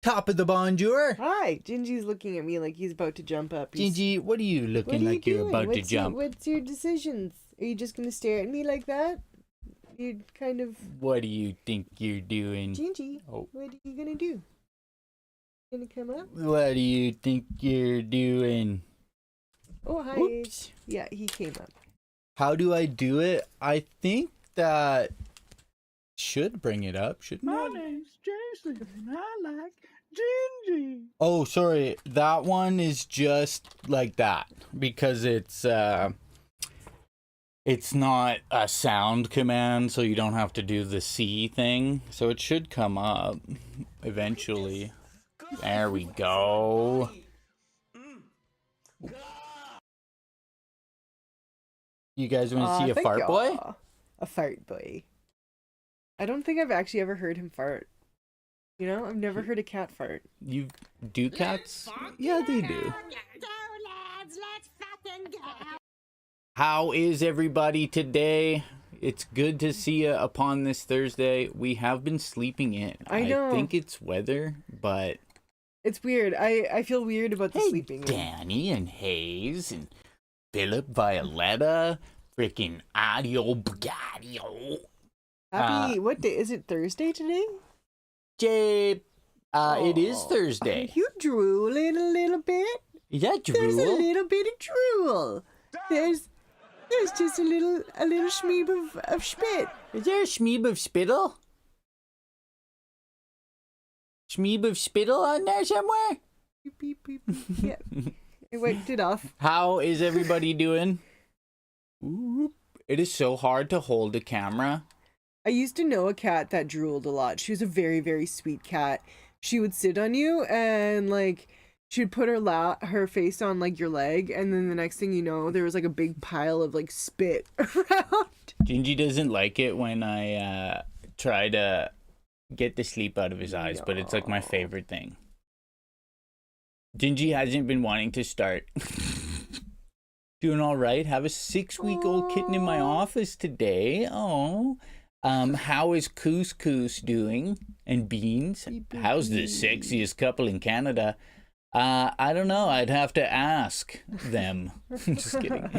Top of the bonjour. Hi, Jinjee's looking at me like he's about to jump up. Jinjee, what are you looking like you're about to jump? What's your decisions? Are you just gonna stare at me like that? You're kind of... What do you think you're doing? Jinjee, what are you gonna do? Gonna come up? What do you think you're doing? Oh, hi. Oops. Yeah, he came up. How do I do it? I think that should bring it up, shouldn't My it? name's Jason, and I like Jinjee. Oh, sorry. That one is just like that because it's not a sound command, so you don't have to do the C thing. So it should come up eventually. There we go. You guys want to see a fart boy? A fart boy. I don't think I've actually ever heard him fart. You know, I've never heard a cat fart. You do cats? Yeah, they do. How is everybody today? It's good to see you upon this Thursday. We have been sleeping in. I know. I think it's weather, but... It's weird. I feel weird about the sleeping in. Danny and Hayes and Philip, Violetta, freaking Audio Bugadio. Happy, what day? Is it Thursday today? Jay, it is Thursday. You drooling a little bit? Is that drool? There's a little bit of drool. There's just a little schmeeb of spit. Is there a schmeeb of spittle? Schmeeb of spittle on there somewhere? Beep, beep, beep, beep. Yeah. I wiped it off. How is everybody doing? It is so hard to hold a camera. I used to know a cat that drooled a lot. She was a very, very sweet cat. She would sit on you and like she'd put her face on like your leg, and then the next thing you know, there was like a big pile of like spit around. Jinjee doesn't like it when I try to get the sleep out of his eyes, but it's like my favorite thing. Jinjee hasn't been wanting to start. Doing all right. Have a 6-week-old kitten in my office today. Oh. How is Couscous doing? And Beans? How's the sexiest couple in Canada? I don't know. I'd have to ask them. Just kidding.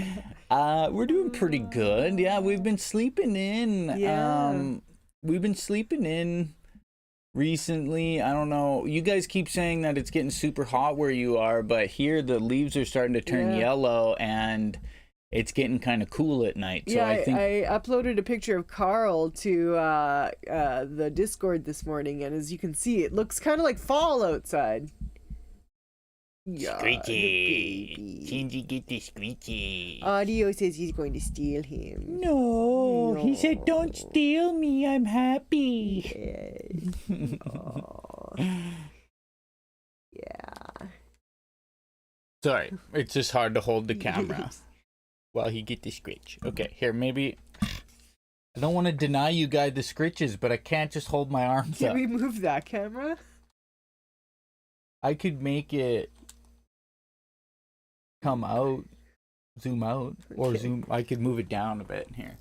We're doing pretty good. Yeah, we've been sleeping in. Yeah. We've been sleeping in recently. I don't know. You guys keep saying that it's getting super hot where you are, but here the leaves are starting to turn yellow and it's getting kind of cool at night. So yeah, I think I uploaded a picture of Carl to the Discord this morning, and as you can see, it looks kind of like fall outside. Yeah, Screechy. Jinjee, get the Screechy. Audio says he's going to steal him. No, he said don't steal me. I'm happy. Yes. Aw. Yeah. Sorry, it's just hard to hold the camera while he get the screech. Okay, here, maybe I don't want to deny you guys the scritches, but I can't just hold my arms Can up. we move that camera? I could make it come out, zoom out, or Okay. zoom. I could move it down a bit here.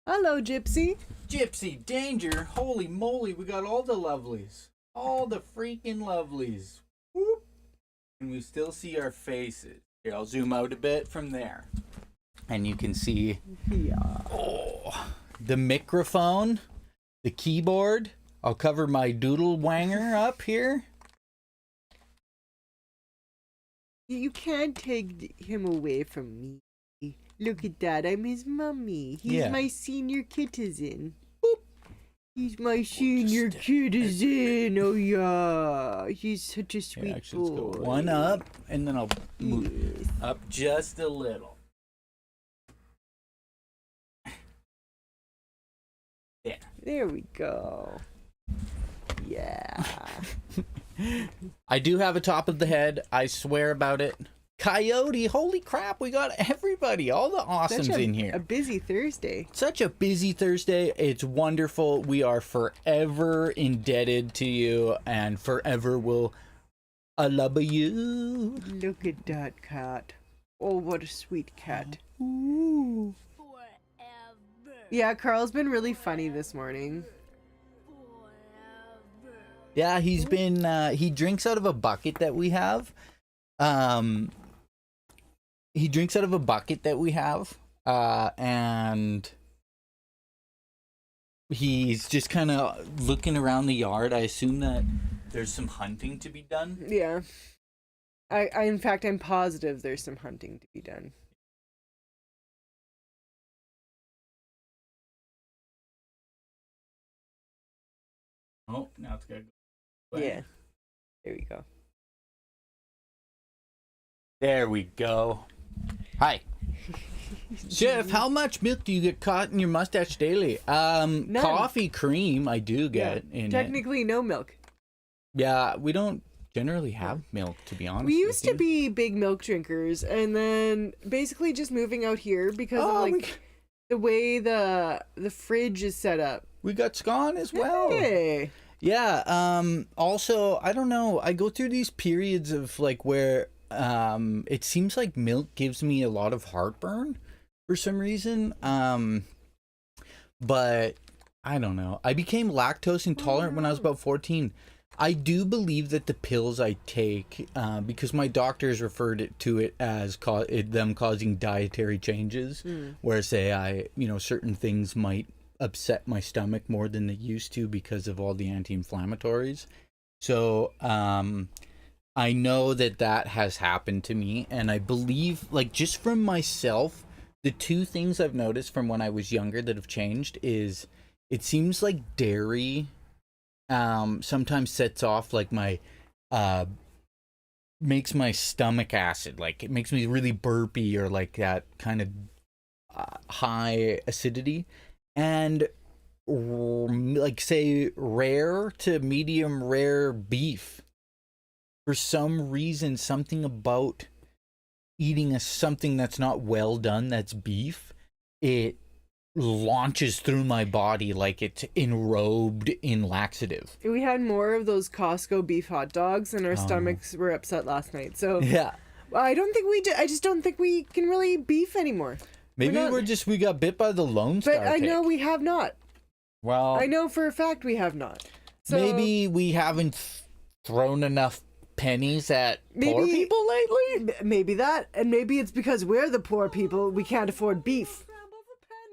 Hello, Gypsy. Gypsy, danger. Holy moly, we got all the lovelies. All the freaking lovelies. Whoop. And we still see our faces. Here, I'll zoom out a bit from there. And you can see the microphone, the keyboard. I'll cover my doodle wanger up here. You can't take him away from me. Look at that. I'm his mummy. He's Yeah. my senior citizen. Boop. He's my senior citizen. Oh, yeah. He's such a Here, sweet actually, let's boy. go one up, and then I'll move Yes. up just a little. There. There we go. Yeah. I do have a top of the head. I swear about it. Coyote, holy crap, we got everybody, all the awesomes Such in here. a busy Thursday. Such a busy Thursday. It's wonderful. We are forever indebted to you and forever will I love you. Look at that cat. Oh, what a sweet cat. Ooh. Yeah, Carl's been really funny this morning. Yeah, he's been he drinks out of a bucket that we have. He drinks out of a bucket that we have. And he's just kind of looking around the yard. I assume that there's some hunting to be done. Yeah. I in fact, I'm positive there's some hunting to be done. Oh, now it's gotta go away. Yeah. There we go. There we go. Hi. Chef, how much milk do you get caught in your mustache daily? Coffee cream I do get in it. Technically no milk. Yeah, we don't generally have milk, to be honest. We with used to you. be big milk drinkers, and then basically just moving out here because of like the way the fridge is set up. We got scone as well. Hey. Yeah, also, I don't know, I go through these periods of like where it seems like milk gives me a lot of heartburn for some reason. But I don't know. I became lactose intolerant when I was about 14. I do believe that the pills I take, because my doctors referred to it as them causing dietary changes, where say certain things might upset my stomach more than they used to because of all the anti-inflammatories. So I know that has happened to me, and I believe, like, just from myself, the two things I've noticed from when I was younger that have changed is it seems like dairy sometimes sets off like my makes my stomach acid, like it makes me really burpy or like that kind of high acidity. And like say rare to medium rare beef, for some reason something about eating something that's not well done, that's beef, it launches through my body like it's enrobed in laxative. We had more of those Costco beef hot dogs, and our stomachs were upset last night. So Yeah, I don't think we did. I just don't think we can really eat beef anymore. maybe we got bit by the Lone Star. But I know tick. we have not. Well, I know for a fact we have not. So maybe we haven't thrown enough pennies at poor Maybe- people lately. maybe that, and maybe it's because we're the poor people. We can't afford beef,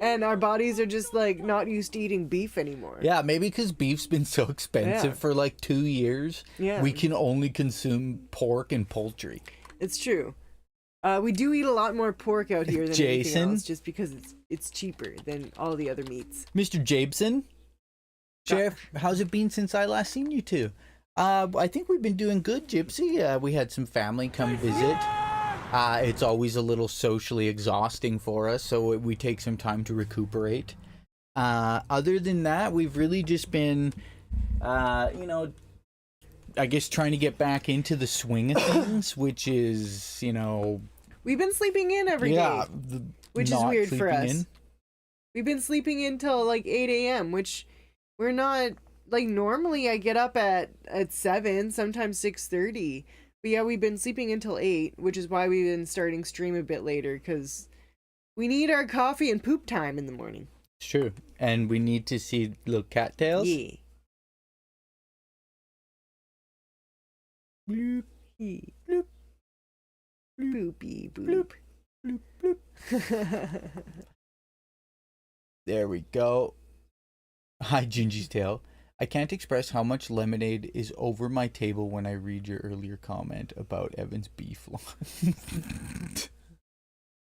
and our bodies are just like not used to eating beef anymore. Yeah, maybe because beef's been so expensive Yeah. for like 2 years. Yeah. We can only consume pork and poultry. It's true. We do eat a lot more pork out here than anything Jason? else, just because it's cheaper than all the other meats. Mr. Jabeson? Sheriff, how's it been since I last seen you two? I think we've been doing good, Gypsy. We had some family come visit. It's always a little socially exhausting for us, so we take some time to recuperate. Other than that, we've really just been, I guess trying to get back into the swing of things, which is, We've been sleeping in every day. yeah, which is not weird for sleeping us. in. We've been sleeping in till like 8 a.m., which we're not, like, normally I get up at 7, sometimes 6:30. But yeah, we've been sleeping until 8, which is why we've been starting stream a bit later, because we need our coffee and poop time in the morning. It's true. And we need to see little cattails. Yeah. Bloop. Bloop. Boopy boop. Bloop, bloop. There we go. Hi, Jinjee's Tale. I can't express how much lemonade is over my table when I read your earlier comment about Evan's beef lawn.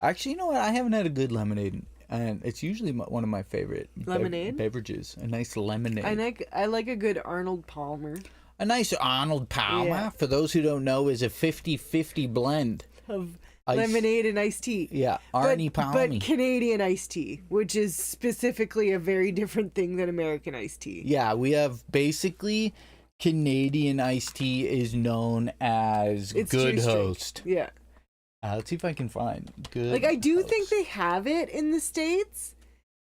Actually, you know what? I haven't had a good lemonade, and it's usually one of my favorite Lemonade? beverages. A nice lemonade. I like a good Arnold Palmer. A nice Arnold Palmer, Yeah. for those who don't know, is a 50-50 blend. Of Ice- lemonade and iced tea. Yeah, Arnie Palmy. But Canadian iced tea, which is specifically a very different thing than American iced tea. Yeah, we have basically Canadian iced tea is known as It's Good juice drink. Host. Yeah. Let's see if I can find Good Like, I do Host. think they have it in the States,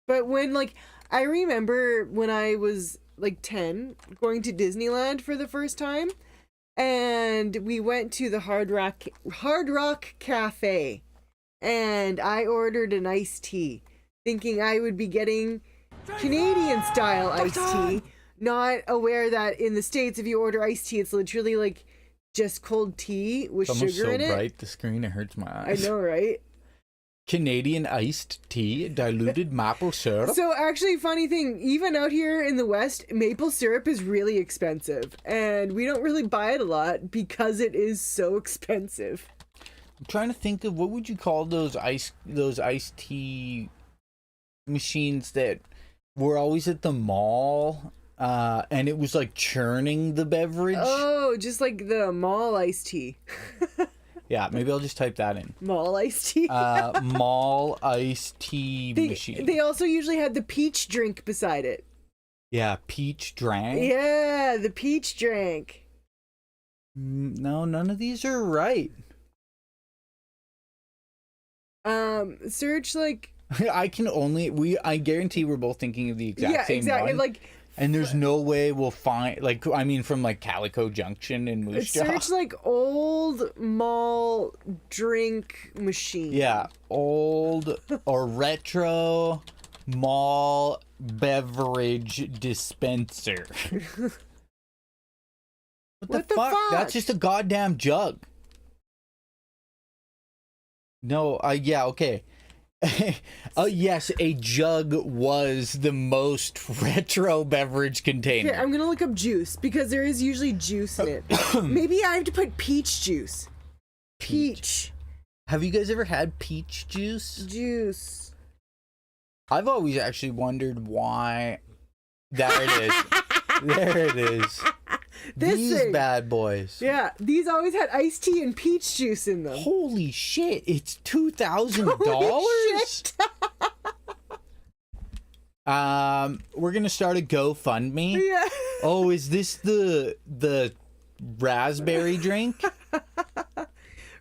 but when, like, I remember when I was, like, 10, going to Disneyland for the first time, and we went to the Hard Rock Cafe, and I ordered an iced tea, thinking I would be getting Canadian style iced tea, not aware that in the States, if you order iced tea, it's literally like just cold tea with It's almost sugar so in it. bright, the screen, it hurts my I eyes. know, right? Canadian iced tea, diluted maple syrup. So actually, funny thing, even out here in the West, maple syrup is really expensive, and we don't really buy it a lot because it is so expensive. I'm trying to think of what would you call those iced tea machines that were always at the mall, and it was like churning the beverage. Oh, just like the mall iced tea. Yeah, maybe I'll just type that in. Mall iced tea. Mall iced tea machine. They also usually had the peach drink beside it. Yeah, peach drink. Yeah, the peach drink. No, none of these are right. Search like I guarantee we're both thinking of the exact same exactly one. like And there's no way we'll find, like, I mean, from like Calico Junction in Moose Jaw. search like old mall drink machine. Yeah, old or retro mall beverage dispenser. What the fuck? That's just a goddamn jug. No, yeah, okay. Yes, a jug was the most retro beverage container. Here, I'm gonna look up juice because there is usually juice in it. Maybe I have to put peach juice. Peach Have you guys ever had peach juice? juice. I've always actually wondered why. There it is. There it is. This These thing. bad boys. Yeah, these always had iced tea and peach juice in them. Holy shit! It's $2,000. Holy shit. We're gonna start a GoFundMe. Yeah. Oh, is this the raspberry drink?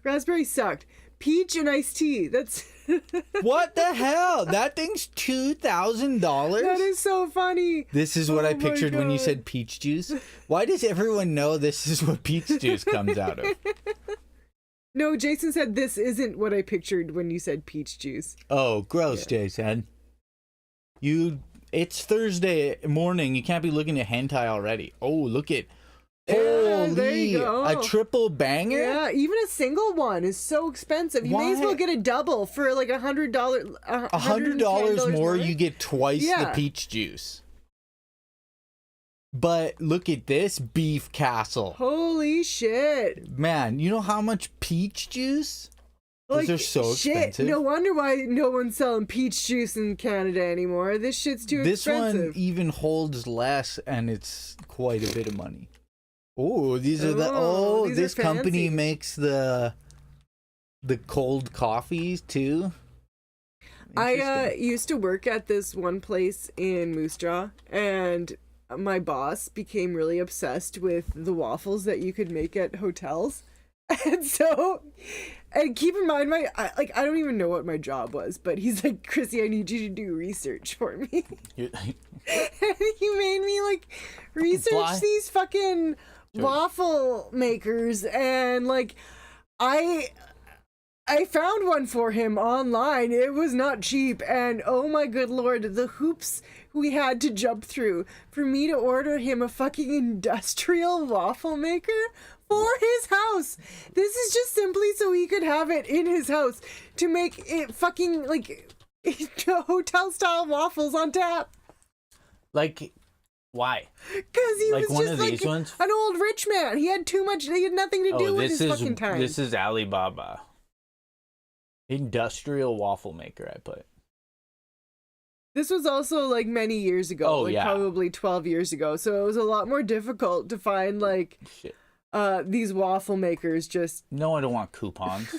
Raspberry sucked. Peach and iced tea. That's What the hell? That thing's $2,000. that is so funny. This is what Oh I my pictured when you God. said peach juice. Why does everyone know this is what peach juice comes out of? No, Jason said this isn't what I pictured when you said peach juice. Oh, gross, Jason. It's Thursday morning. You can't be looking at hentai already. Oh, look at. Yeah, Holy, there you go. a triple banger? Yeah, even a single one is so expensive. You may as Why? well get a double for like $100. $100 more, you get twice the Yeah. peach juice. But look at this beef castle. Holy shit! Man, you know how much peach juice? Those are so shit. expensive. No wonder why no one's selling peach juice in Canada anymore. This shit's too This expensive. one even holds less, and it's quite a bit of money. Oh, these are the Oh, these are this company fancy. makes the cold coffees too. I Interesting. used to work at this one place in Moose Jaw, and my boss became really obsessed with the waffles that you could make at hotels. And so And keep in mind, I don't even know what my job was, but he's like, Krissy, I need you to do research for me. And he made me like research these fucking waffle makers, and like I found one for him online. It was not cheap, and oh my good lord, the hoops we had to jump through for me to order him a fucking industrial waffle maker for his house. This is just simply so he could have it in his house to make it fucking like hotel style waffles on tap. Like, why? Because he like was one just of like these ones? an old rich man. He had too much. He had nothing to do with his fucking time. This is Alibaba. Industrial waffle maker, I put. This was also like many years ago. Oh, like yeah. probably 12 years ago. So it was a lot more difficult to find like Shit. these waffle makers. Just No, I don't want coupons.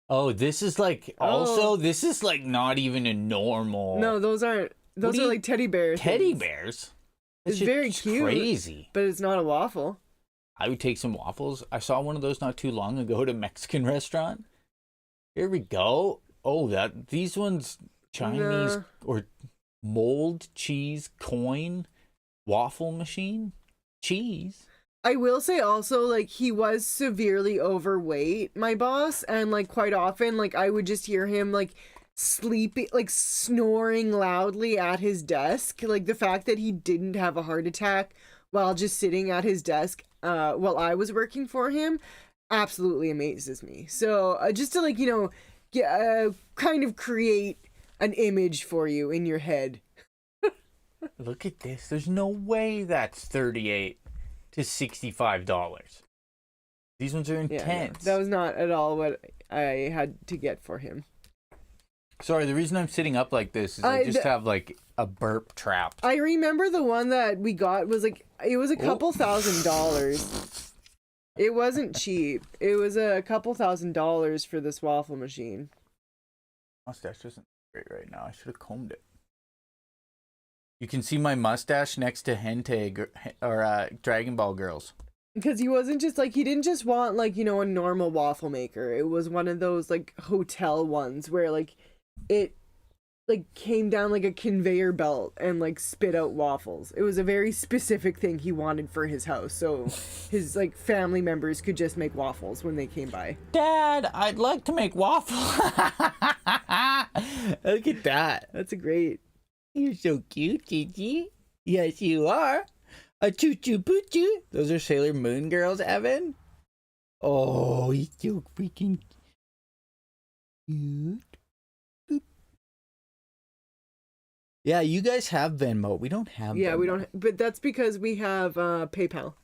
Oh, this is like also this is like not even a normal no, those aren't. Those are like teddy bears. teddy bears. It's very cute. Crazy. But it's not a waffle. I would take some waffles. I saw one of those not too long ago at a Mexican restaurant. Here we go. Oh, these ones Chinese or mold cheese coin waffle machine cheese. I will say also, like, he was severely overweight, my boss, and like quite often, like, I would just hear him like sleeping, like snoring loudly at his desk. Like the fact that he didn't have a heart attack while just sitting at his desk while I was working for him absolutely amazes me. So just to like, you know, kind of create an image for you in your head. Look at this. There's no way that's $38 to $65. These ones are intense. No, that was not at all what I had to get for him. Sorry, the reason I'm sitting up like this is I just have like a burp trapped. I remember the one that we got was like, it was a couple $1,000s. It wasn't cheap. It was a couple $1,000s for this waffle machine. Mustache isn't great right now. I should have combed it. You can see my mustache next to hentai or Dragon Ball girls. Because he wasn't just like, he didn't just want like, you know, a normal waffle maker. It was one of those like hotel ones where like it like came down like a conveyor belt and like spit out waffles. It was a very specific thing he wanted for his house. So his like family members could just make waffles when they came by. Dad, I'd like to make waffles. Look at that. That's a great. You're so cute, Jinjee. Yes, you are. A choo-choo poo-choo. Those are Sailor Moon girls, Evan. Oh, he's so freaking cute. Boop. Yeah, you guys have Venmo. We don't have Yeah, Venmo. we don't. But that's because we have PayPal.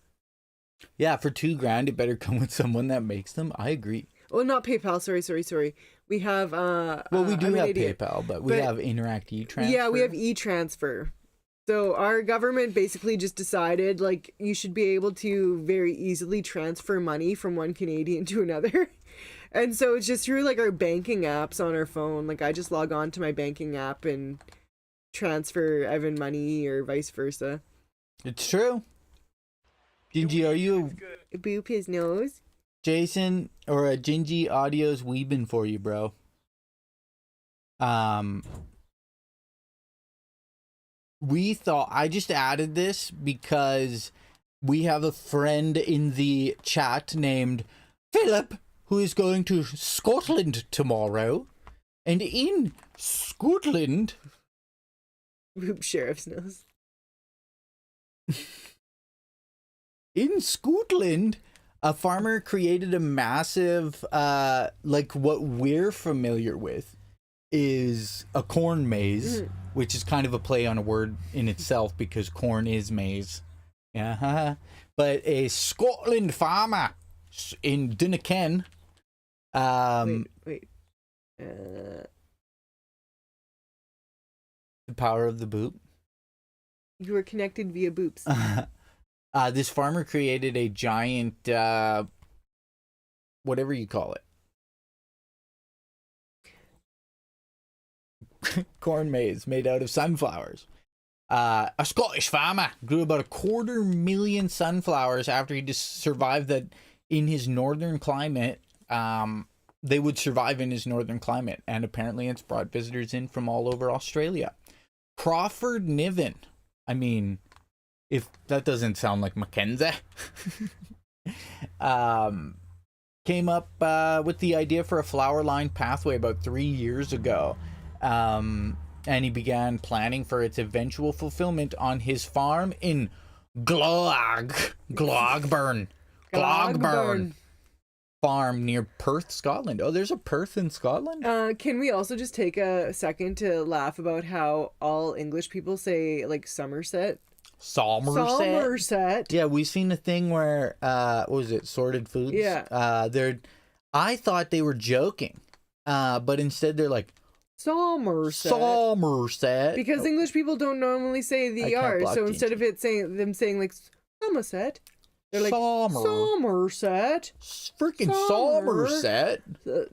Yeah, for $2,000, it better come with someone that makes them. I agree. Oh, not PayPal. Sorry. We have. Well, we do have PayPal, but we have Interact e-Transfer. Yeah, we have e-Transfer. So our government basically just decided like you should be able to very easily transfer money from one Canadian to another. And so it's just through like our banking apps on our phone. Like I just log on to my banking app and transfer Evan money or vice versa. It's true. Jinjee, are you Boop his nose. Jason or a Jinjee Audio's weebing for you, bro? We thought I just added this because we have a friend in the chat named Philip who is going to Scotland tomorrow, and in Scotland, Boop sheriff's nose. in Scotland, a farmer created a massive, like what we're familiar with is a corn maze, which is kind of a play on a word in itself because corn is maize. Yeah, but a Scotland farmer in Duncan. Wait. The power of the boop. You were connected via boops. This farmer created a giant, whatever you call it. Corn maze made out of sunflowers. A Scottish farmer grew about 250,000 sunflowers after he just survived that in his northern climate. they would survive in his northern climate, and apparently it's brought visitors in from all over Australia. Crawford Niven. I mean, if that doesn't sound like Mackenzie. Came up with the idea for a flower-lined pathway about 3 years ago. And he began planning for its eventual fulfillment on his farm in Glogburn farm near Perth, Scotland. Oh, there's a Perth in Scotland? Can we also just take a second to laugh about how all English people say like Somerset? Somerset. Yeah, we've seen a thing where what was it, Sorted Foods? Yeah. I thought they were joking. But instead they're like Somerset. Because English people don't normally say the R, so instead of them saying like Somerset, they're like Somerset. Freaking Somerset.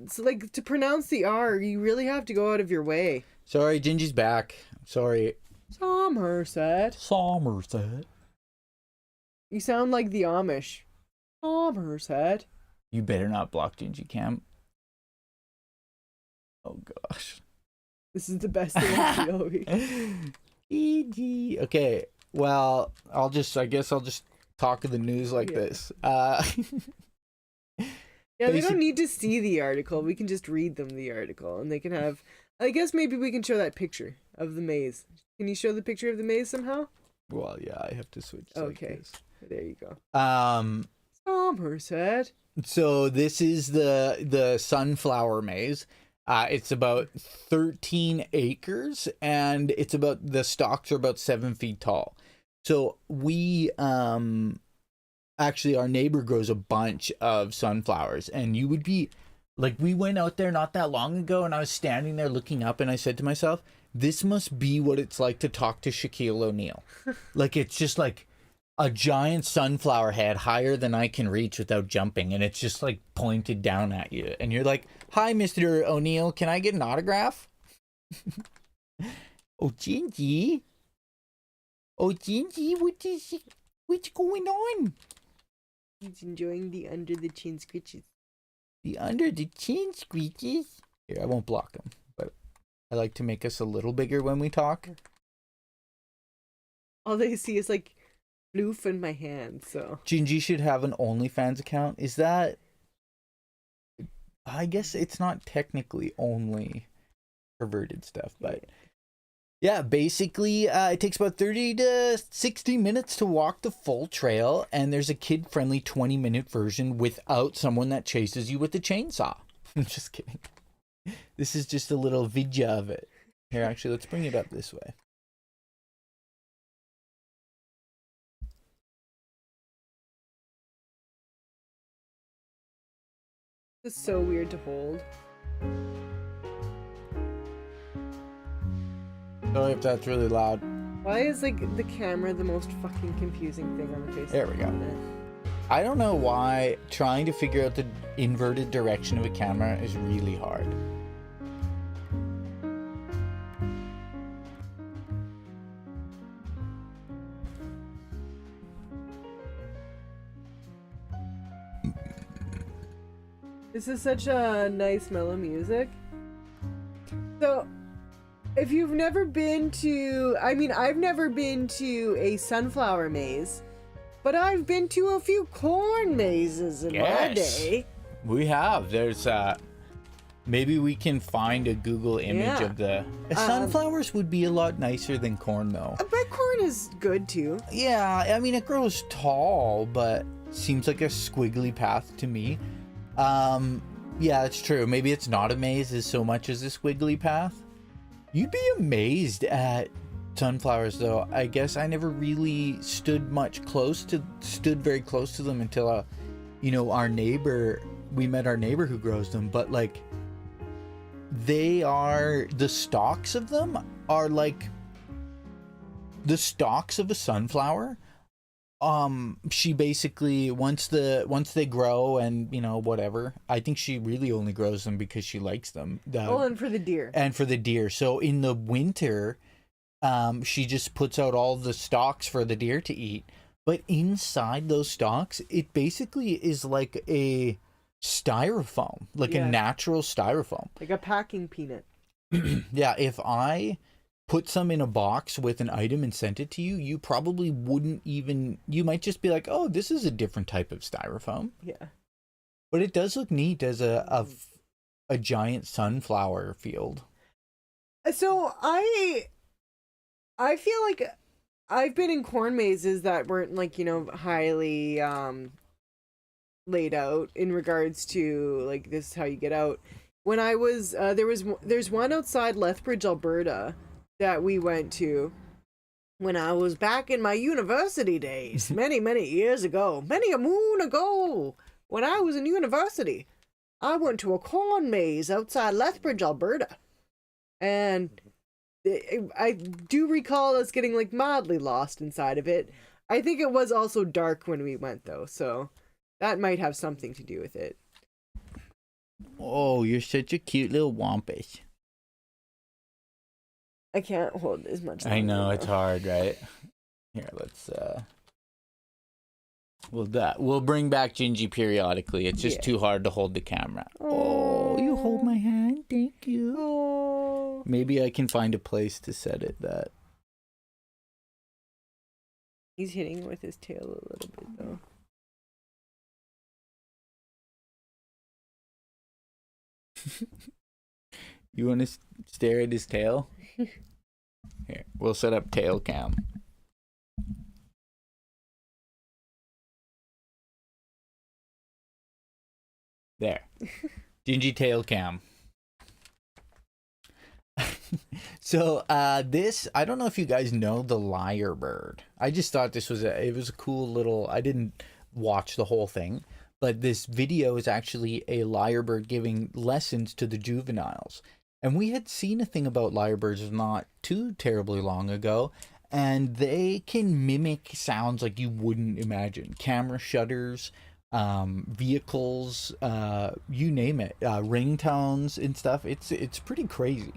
So like to pronounce the R, you really have to go out of your way. Sorry, Jinjee's back. Sorry. Somerset. You sound like the Amish. Somerset. You better not block Jinjee Cam. Oh gosh. This is the best thing of the week. Okay. Well, I guess I'll just talk of the news like this. Yeah, they don't need to see the article. We can just read them the article, and they can have. I guess maybe we can show that picture of the maze. Can you show the picture of the maze somehow? Well, yeah, I have to switch. Okay, like this. there you go. Somerset. So this is the sunflower maze. It's about 13 acres, and the stalks are about 7 feet tall. So we actually, our neighbor grows a bunch of sunflowers, and you would be like, we went out there not that long ago, and I was standing there looking up, and I said to myself, this must be what it's like to talk to Shaquille O'Neal. Like, it's just like a giant sunflower head higher than I can reach without jumping, and it's just like pointed down at you, and you're like, hi, Mr. O'Neal, can I get an autograph? Oh, Jinjee. What's going on? He's enjoying the under the chin scritches. The under the chin screeches. Here, I won't block them, but I like to make us a little bigger when we talk. All they see is like floof in my hand, so. Jinjee should have an OnlyFans account. Is that... I guess it's not technically only perverted stuff, but... Yeah, basically, it takes about 30 to 60 minutes to walk the full trail, and there's a kid-friendly 20-minute version without someone that chases you with a chainsaw. I'm just kidding. This is just a little video of it. Here, actually, let's bring it up this way. This is so weird to hold. Sorry if that's really loud. Why is like the camera the most fucking confusing thing on the face? There we go. I don't know why trying to figure out the inverted direction of a camera is really hard. This is such a nice mellow music. So, if you've never been to, I've never been to a sunflower maze, but I've been to a few corn mazes in my day. We have. There's maybe we can find a Google image of the sunflowers would be a lot nicer than corn though. But corn is good too. Yeah, I mean it grows tall, but seems like a squiggly path to me. Yeah, it's true. Maybe it's not a maze as so much as a squiggly path. You'd be amazed at sunflowers though. I guess I never really stood very close to them until we met our neighbor who grows them, but like the stalks of them are like the stalks of a sunflower. She basically once they grow and whatever, I think she really only grows them because she likes them. And for the deer. So in the winter, she just puts out all the stalks for the deer to eat. But inside those stalks, it basically is like a styrofoam, like a Yeah. natural styrofoam. Like a packing peanut. Yeah, if I put some in a box with an item and sent it to you, you probably wouldn't even, you might just be like, oh, this is a different type of styrofoam. Yeah. But it does look neat as a giant sunflower field. So I feel like I've been in corn mazes that weren't like, you know, highly laid out in regards to like this is how you get out. When I was there's one outside Lethbridge, Alberta that we went to when I was back in my university days, many years ago, many a moon ago, when I was in university. I went to a corn maze outside Lethbridge, Alberta. And I do recall us getting like mildly lost inside of it. I think it was also dark when we went though, so that might have something to do with it. Oh, you're such a cute little wampus. I can't hold as much. I know, longer it's now. hard, right? Here, let's we'll bring back Jinjee periodically. It's just Yeah. too hard to hold the camera. Oh, you hold my hand. Thank you. Oh. Maybe I can find a place to set it that. He's hitting with his tail a little bit though. You want to stare at his tail? Here, we'll set up tail cam. There. Jinjee tail cam. So this, I don't know if you guys know the lyrebird. I just thought this was it was a cool little, I didn't watch the whole thing, but this video is actually a lyrebird giving lessons to the juveniles. And we had seen a thing about lyrebirds not too terribly long ago, and they can mimic sounds like you wouldn't imagine. Camera shutters, vehicles, you name it, ringtones and stuff. It's pretty crazy.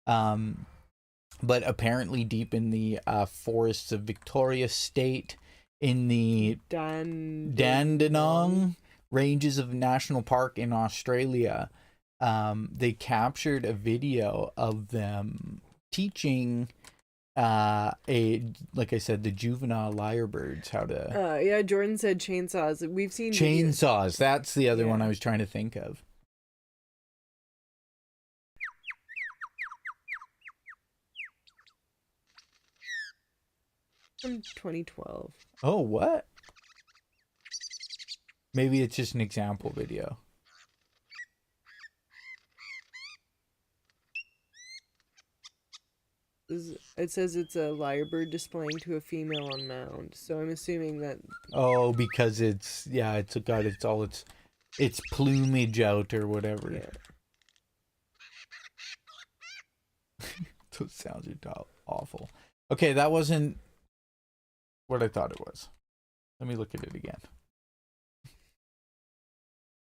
But apparently deep in the forests of Victoria State, in the Dandenong ranges of National Park in Australia, they captured a video of them teaching like I said, the juvenile lyrebirds how to Yeah, Jordan said chainsaws. We've seen chainsaws. That's the other one Yeah. I was trying to think of. from 2012. Oh, what? Maybe it's just an example video. It says it's a lyrebird displaying to a female on mound. So I'm assuming that. Oh, because it's got its plumage out or whatever. Yeah. Those sounds are awful. Okay, that wasn't what I thought it was. Let me look at it again.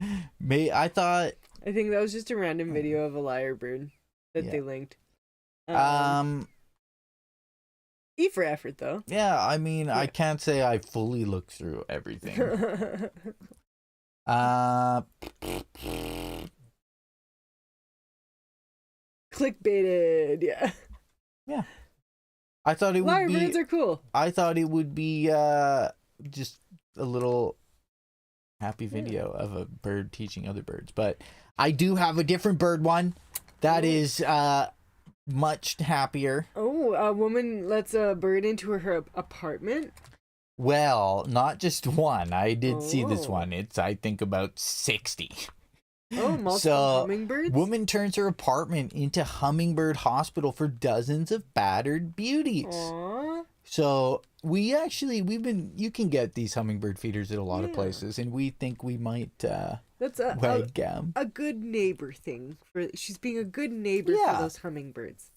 I think that was just a random video of a lyrebird that Yeah. they linked. E for effort though. Yeah, I mean, I Yeah. can't say I fully looked through everything. Clickbaited, yeah. Yeah. I thought it would Lyrebirds be are cool. I thought it would be just a little happy video of a bird teaching other birds, but I do have a different bird one that is much happier. Oh, a woman lets a bird into her apartment. Well, not just one. I did see this Oh. one. It's I think about 60. Oh, multiple So, hummingbirds. Woman turns her apartment into hummingbird hospital for dozens of battered beauties. Aww. So you can get these hummingbird feeders at a lot of Yeah. places, and we think we might That's wag them. a good neighbor thing. She's being a good neighbor Yeah. for those hummingbirds.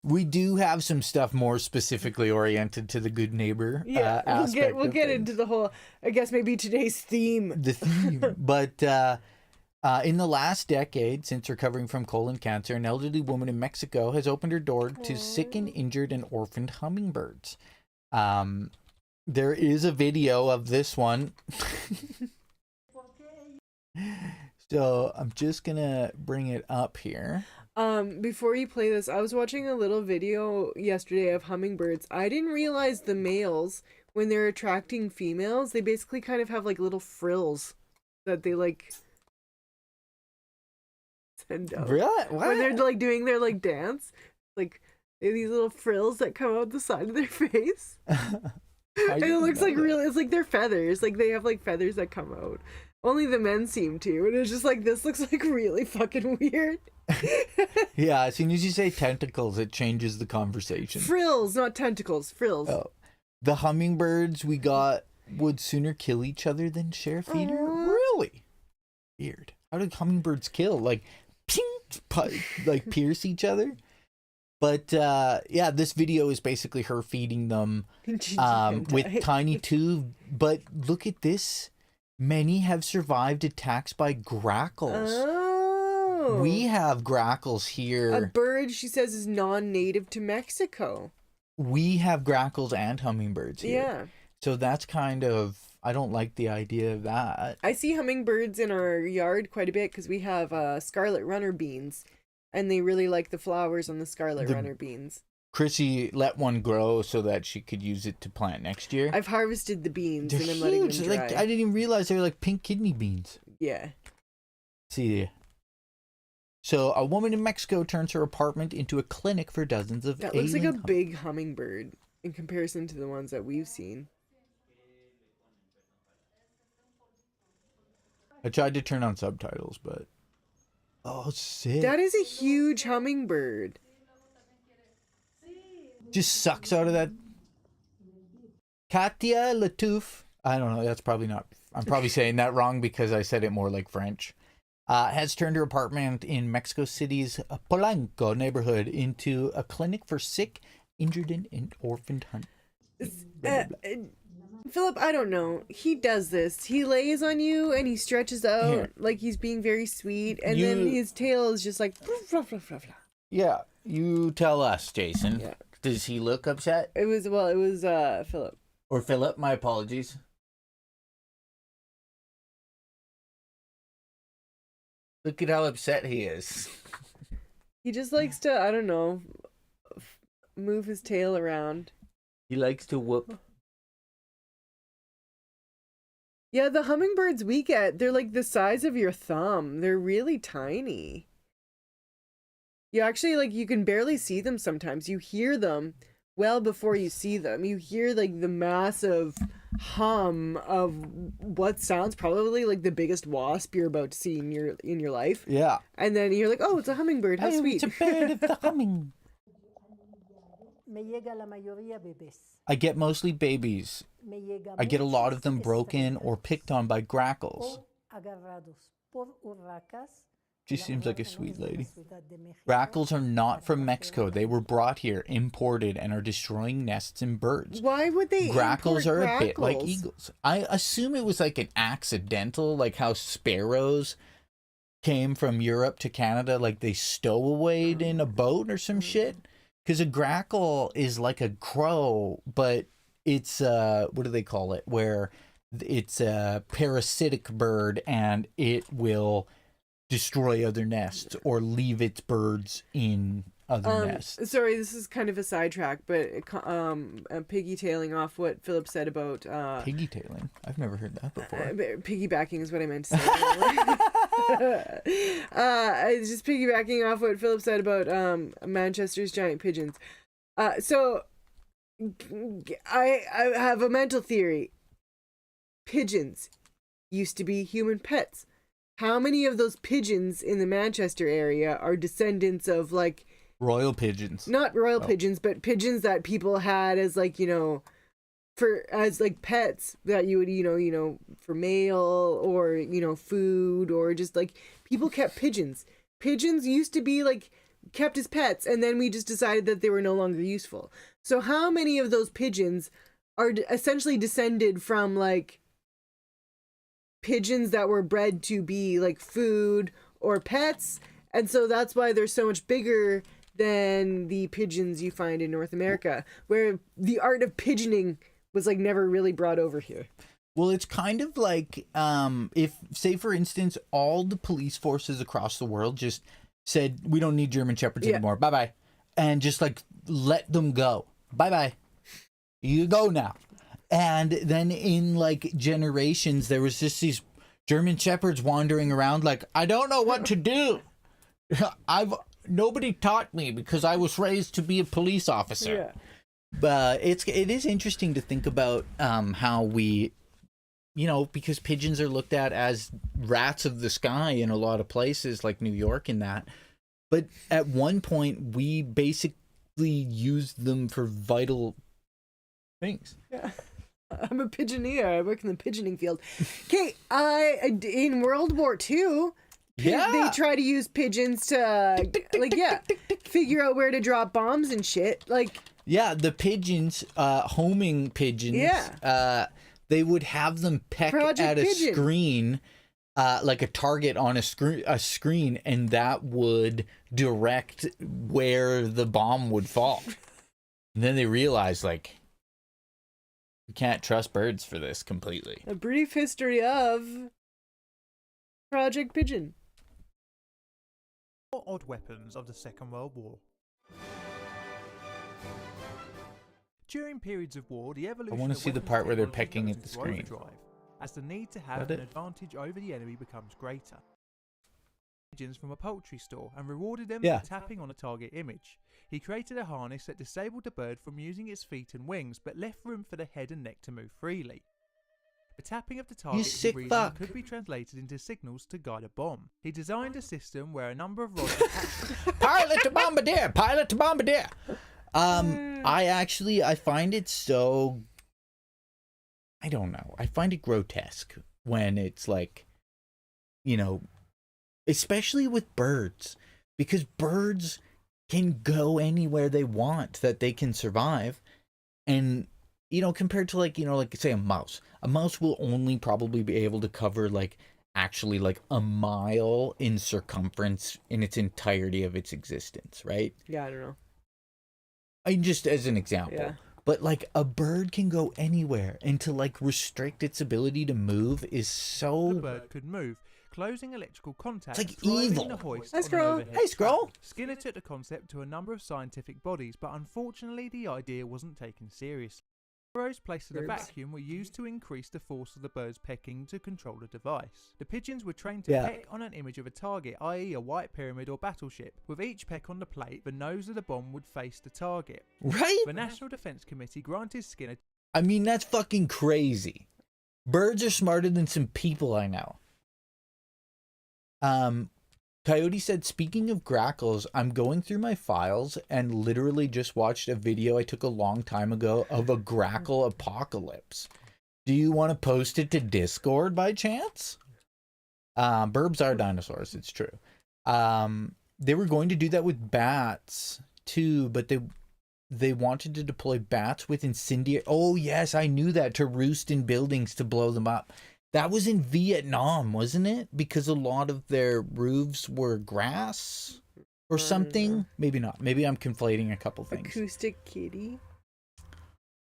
We do have some stuff more specifically oriented to the good neighbor aspect. We'll of get things. into the whole. I guess maybe today's theme. The theme. But in the last decade, since recovering from colon cancer, an elderly woman in Mexico has opened her door to sick and injured and orphaned hummingbirds. There is a video of this one. So I'm just gonna bring it up here. Before you play this, I was watching a little video yesterday of hummingbirds. I didn't realize the males, when they're attracting females, they basically kind of have like little frills that they like send out. Really? What? When they're like doing their like dance, like they have these little frills that come out the side of their face. And it looks like really, it's like they're feathers. Like they have like feathers that come out. Only the men seem to. And it's just like, this looks like really fucking weird. Yeah, as soon as you say tentacles, it changes the conversation. Frills, not tentacles, frills. Oh. The hummingbirds we got would sooner kill each other than share a feeder? Really? Weird. How did hummingbirds kill? Like, like pierce each other? But yeah, this video is basically her feeding them with tiny tubes. But look at this. Many have survived attacks by grackles. Oh. We have grackles here. A bird, she says, is non-native to Mexico. We have grackles and hummingbirds here. Yeah. So that's kind of, I don't like the idea of that. I see hummingbirds in our yard quite a bit because we have scarlet runner beans. And they really like the flowers on the scarlet runner beans. Krissy let one grow so that she could use it to plant next year. I've harvested the beans They're and I'm huge. letting them dry. Like, I didn't even realize they were like pink kidney beans. Yeah. See. So a woman in Mexico turns her apartment into a clinic for dozens of That looks like a big hummingbird in comparison to the ones that we've seen. I tried to turn on subtitles, but oh, sick. That is a huge hummingbird. Just sucks out of that. Katia Latouf. I don't know. That's probably not. I'm probably saying that wrong because I said it more like French. Has turned her apartment in Mexico City's Polanco neighborhood into a clinic for sick, injured, and orphaned Philip, I don't know. He does this. He lays on you and he stretches out like he's being very sweet, and then his tail is just like. Blah, blah, blah, blah. Yeah, you tell us, Jason. Yeah. Does he look upset? It was Philip. Or Philip? My apologies. Look at how upset he is. He just likes to, I don't know, move his tail around. He likes to whoop. Yeah, the hummingbirds we get, they're like the size of your thumb. They're really tiny. You actually, like, you can barely see them sometimes. You hear them well before you see them. You hear, like, the massive hum of what sounds probably like the biggest wasp you're about to see in your life. Yeah. And then you're like, oh, it's a hummingbird. How sweet. It's a bird of the humming. I get mostly babies. I get a lot of them broken or picked on by grackles. She seems like a sweet lady. Grackles are not from Mexico. They were brought here, imported, and are destroying nests and birds. Why would they Grackles import are grackles? a bit like eagles. I assume it was like an accidental, like how sparrows came from Europe to Canada, like they stowawayed in a boat or some shit. Because a grackle is like a crow, but it's what do they call it? Where it's a parasitic bird and it will destroy other nests or leave its birds in other nests. Sorry, this is kind of a sidetrack, but piggy-tailing off what Philip said about Piggy-tailing? I've never heard that before. Piggybacking is what I meant to say. Just piggybacking off what Philip said about Manchester's giant pigeons. So I have a mental theory. Pigeons used to be human pets. How many of those pigeons in the Manchester area are descendants of, like, royal pigeons? Not royal pigeons, but pigeons that people had as, like, as like pets that you would, for mail or, food, or just like people kept pigeons. Pigeons used to be like kept as pets, and then we just decided that they were no longer useful. So how many of those pigeons are essentially descended from like pigeons that were bred to be like food or pets, and so that's why they're so much bigger than the pigeons you find in North America, where the art of pigeoning was like never really brought over here. Well, it's kind of like if, say, for instance, all the police forces across the world just said, we don't need German Shepherds anymore. Bye-bye. And just like let them go. Bye-bye. You go now. And then in like generations, there was just these German Shepherds wandering around like, I don't know what to do. Nobody taught me because I was raised to be a police officer. Yeah. But it is interesting to think about how we, because pigeons are looked at as rats of the sky in a lot of places like New York and that. But at one point, we basically used them for vital things. Yeah. I'm a pigeoneer. I work in the pigeoning field. Okay, in World War II, they try to use pigeons to, figure out where to drop bombs and shit. Like, yeah, the pigeons, homing pigeons, they would have them peck at a screen, like a target on a screen, and that would direct where the bomb would fall. And then they realized, like, we can't trust birds for this completely. A brief history of Project Pigeon. Odd weapons of the Second World War. During periods of war, the evolution I want to see the part where they're pecking at the screen. As the need to have an advantage over the enemy becomes greater. Pigeons from a poultry store and rewarded them for tapping on a target image. He created a harness that disabled the bird from using its feet and wings, but left room for the head and neck to move freely. The tapping of the target could be translated into signals to guide a bomb. He designed a system where a number of rods attached. Pilot to bombardier! Pilot to bombardier! I find it so, I don't know. I find it grotesque when it's like, especially with birds, because birds can go anywhere they want that they can survive. And, compared to like say a mouse will only probably be able to cover actually a mile in circumference in its entirety of its existence, right? Yeah, I don't know. Just as an example. Yeah. But a bird can go anywhere, and to restrict its ability to move is so. The bird could move, closing electrical contact. It's like evil. Hi, Squirrel. Hey, Squirrel. Skinner took the concept to a number of scientific bodies, but unfortunately the idea wasn't taken seriously. Arrows placed in a vacuum were used to increase the force of the bird's pecking to control the device. The pigeons were trained to peck on an image of a target, i.e. a white pyramid or battleship. With each peck on the plate, the nose of the bomb would face the target. Right? The National Defense Committee granted Skinner... I mean, that's fucking crazy. Birds are smarter than some people I know. Coyote said, speaking of grackles, I'm going through my files and literally just watched a video I took a long time ago of a grackle apocalypse. Do you want to post it to Discord by chance? Burbs are dinosaurs, it's true. They were going to do that with bats too, but they wanted to deploy bats with incendiary. Oh yes, I knew that, to roost in buildings to blow them up. That was in Vietnam, wasn't it? Because a lot of their roofs were grass or something. Maybe not. Maybe I'm conflating a couple things. Acoustic kitty.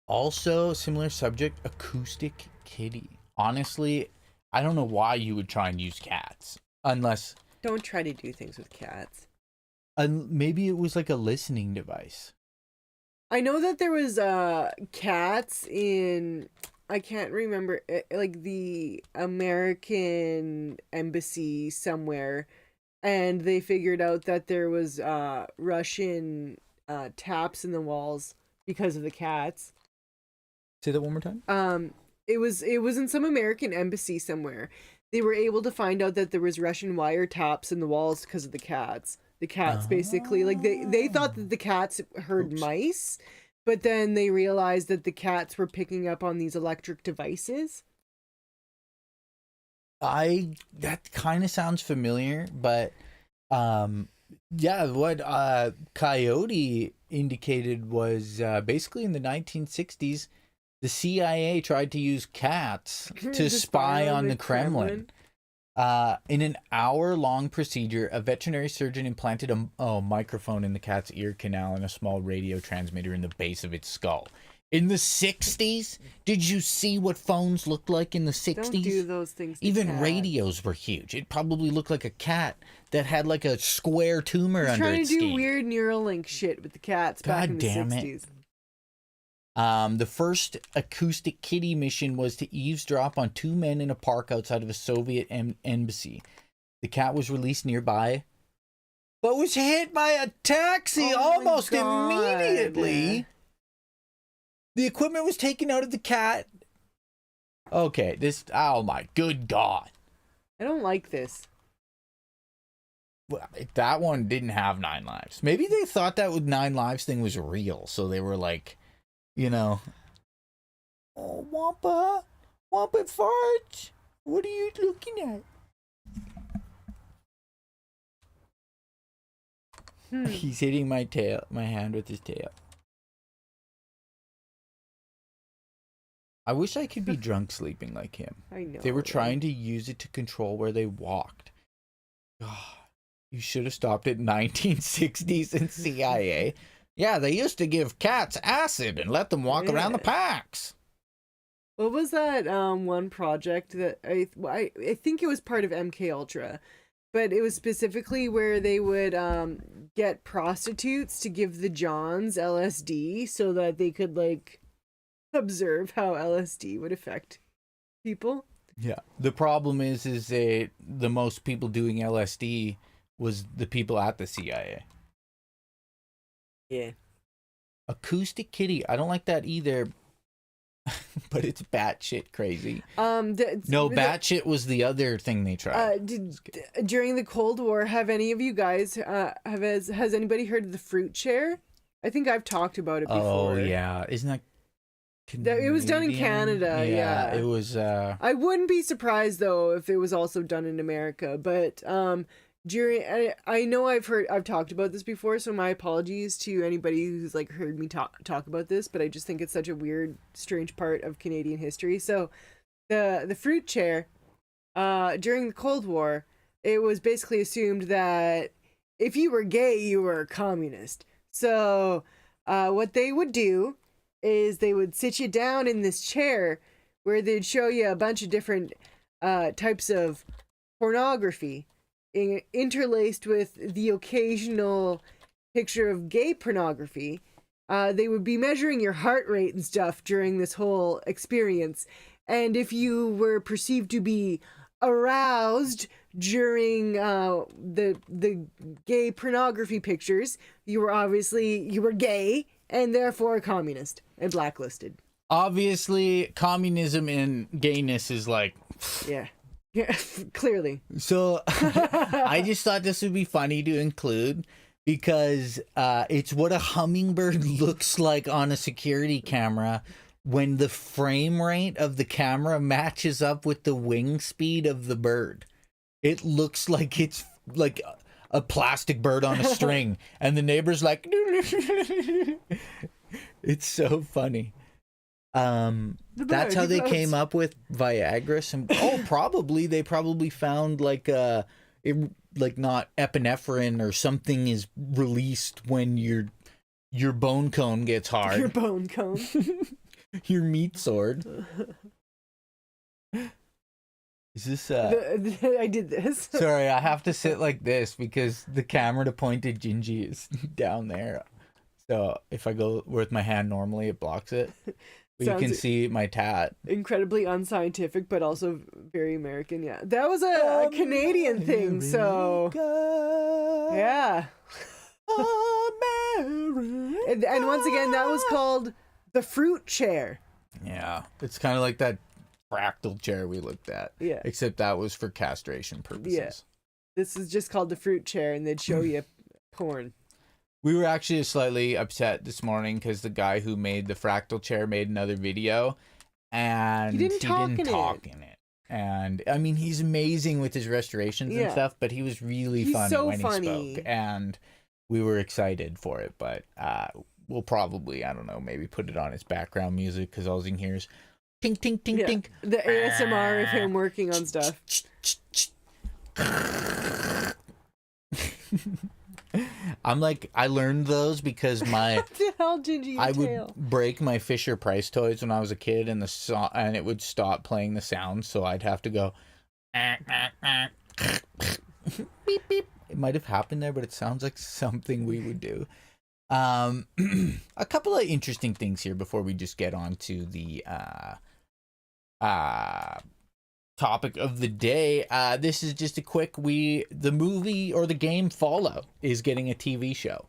Also, similar subject, acoustic kitty. Honestly, I don't know why you would try and use cats. Unless... Don't try to do things with cats. Maybe it was like a listening device. I know that there was cats in... I can't remember, the American embassy somewhere, and they figured out that there was Russian taps in the walls because of the cats. Say that one more time. It was in some American embassy somewhere. They were able to find out that there was Russian wire taps in the walls because of the cats. The cats basically, they thought that the cats heard mice. But then they realized that the cats were picking up on these electric devices. That kind of sounds familiar, but what Coyote indicated was basically in the 1960s, the CIA tried to use cats to spy on the Kremlin. In an hour-long procedure, a veterinary surgeon implanted a microphone in the cat's ear canal and a small radio transmitter in the base of its skull. In the 60s? Did you see what phones looked like in the 60s? Don't do those things to Even cats. radios were huge. It probably looked like a cat that had like a square tumor He's under trying its to do skin. weird Neuralink shit with the cats back in the damn 60s. The first acoustic kitty mission was to eavesdrop on 2 men in a park outside of a Soviet embassy. The cat was released nearby, but was hit by a taxi almost immediately. The equipment was taken out of the cat. Okay, oh my good God. I don't like this. Well, that one didn't have 9 lives. Maybe they thought that with 9 lives thing was real, so they were like, you know, oh, Wampa farts. What are you looking at? He's hitting my hand with his tail. I wish I could be drunk sleeping like him. I know. They were trying to use it to control where they walked. God, you should have stopped at 1960s and CIA. Yeah, they used to give cats acid and let them walk around the packs. What was that one project that I think it was part of MK Ultra, but it was specifically where they would get prostitutes to give the Johns LSD so that they could like observe how LSD would affect people. Yeah. The problem is that the most people doing LSD was the people at the CIA. Yeah. Acoustic kitty. I don't like that either. But it's batshit crazy. Batshit was the other thing they tried. During the Cold War, have any of you guys has anybody heard of the fruit chair? I think I've talked about it before. Oh yeah, isn't that Canadian? It was done in Canada. Yeah, it was. I wouldn't be surprised though if it was also done in America. But I know I've talked about this before, so my apologies to anybody who's like heard me talk about this, but I just think it's such a weird, strange part of Canadian history. So the fruit chair, during the Cold War, it was basically assumed that if you were gay, you were a communist. So what they would do is they would sit you down in this chair where they'd show you a bunch of different types of pornography interlaced with the occasional picture of gay pornography. They would be measuring your heart rate and stuff during this whole experience. And if you were perceived to be aroused during the gay pornography pictures, you were gay and therefore a communist and blacklisted. Obviously, communism and gayness is like... Yeah. Yeah, clearly. So I just thought this would be funny to include because it's what a hummingbird looks like on a security camera when the frame rate of the camera matches up with the wing speed of the bird. It looks like it's like a plastic bird on a string, and the neighbor's like, it's so funny. That's how they came up with Viagra. They probably found like not epinephrine or something is released when your bone cone gets hard. Your bone cone. Your meat sword. Is this I did this. Sorry, I have to sit like this because the camera to point to Jinjee is down there. So if I go with my hand normally, it blocks it. But you can see my tat. Incredibly unscientific, but also very American. Yeah, that was a Canadian thing. So yeah. And once again, that was called the fruit chair. Yeah, it's kind of like that fractal chair we looked at. Yeah. Except that was for castration purposes. Yeah. This is just called the fruit chair, and they'd show you porn. We were actually slightly upset this morning because the guy who made the fractal chair made another video, and he didn't talk in it. And I mean, he's amazing with his restorations and stuff, but he was really funny when he spoke, and we were excited for it. But we'll probably, I don't know, maybe put it on his background music because all you can hear is tink tink tink tink. The ASMR of him working on stuff. I'm like, I learned those because my What the hell, Jinjee? Your I would tail. break my Fisher Price toys when I was a kid, and and it would stop playing the sound, so I'd have to go. Beep beep. It might have happened there, but it sounds like something we would do. A couple of interesting things here before we just get on to the topic of the day. This is just a quick the movie or the game Fallout is getting a TV show.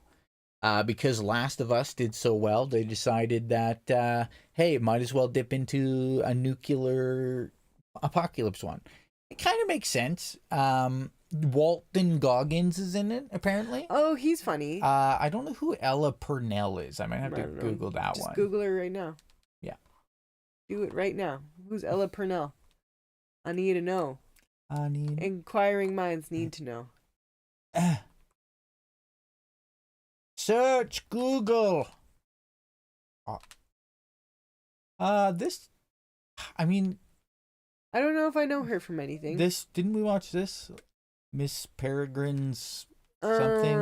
Because Last of Us did so well, they decided that hey, might as well dip into a nuclear apocalypse one. It kind of makes sense. Walton Goggins is in it, apparently. Oh, he's funny. I don't know who Ella Purnell is. I might have to Google that Just one. Google her right now. Yeah. Do it right now. Who's Ella Purnell? I need to know. Inquiring minds need to know. Search Google. This. I mean, I don't know if I know her from anything. didn't we watch this? Miss Peregrine's something.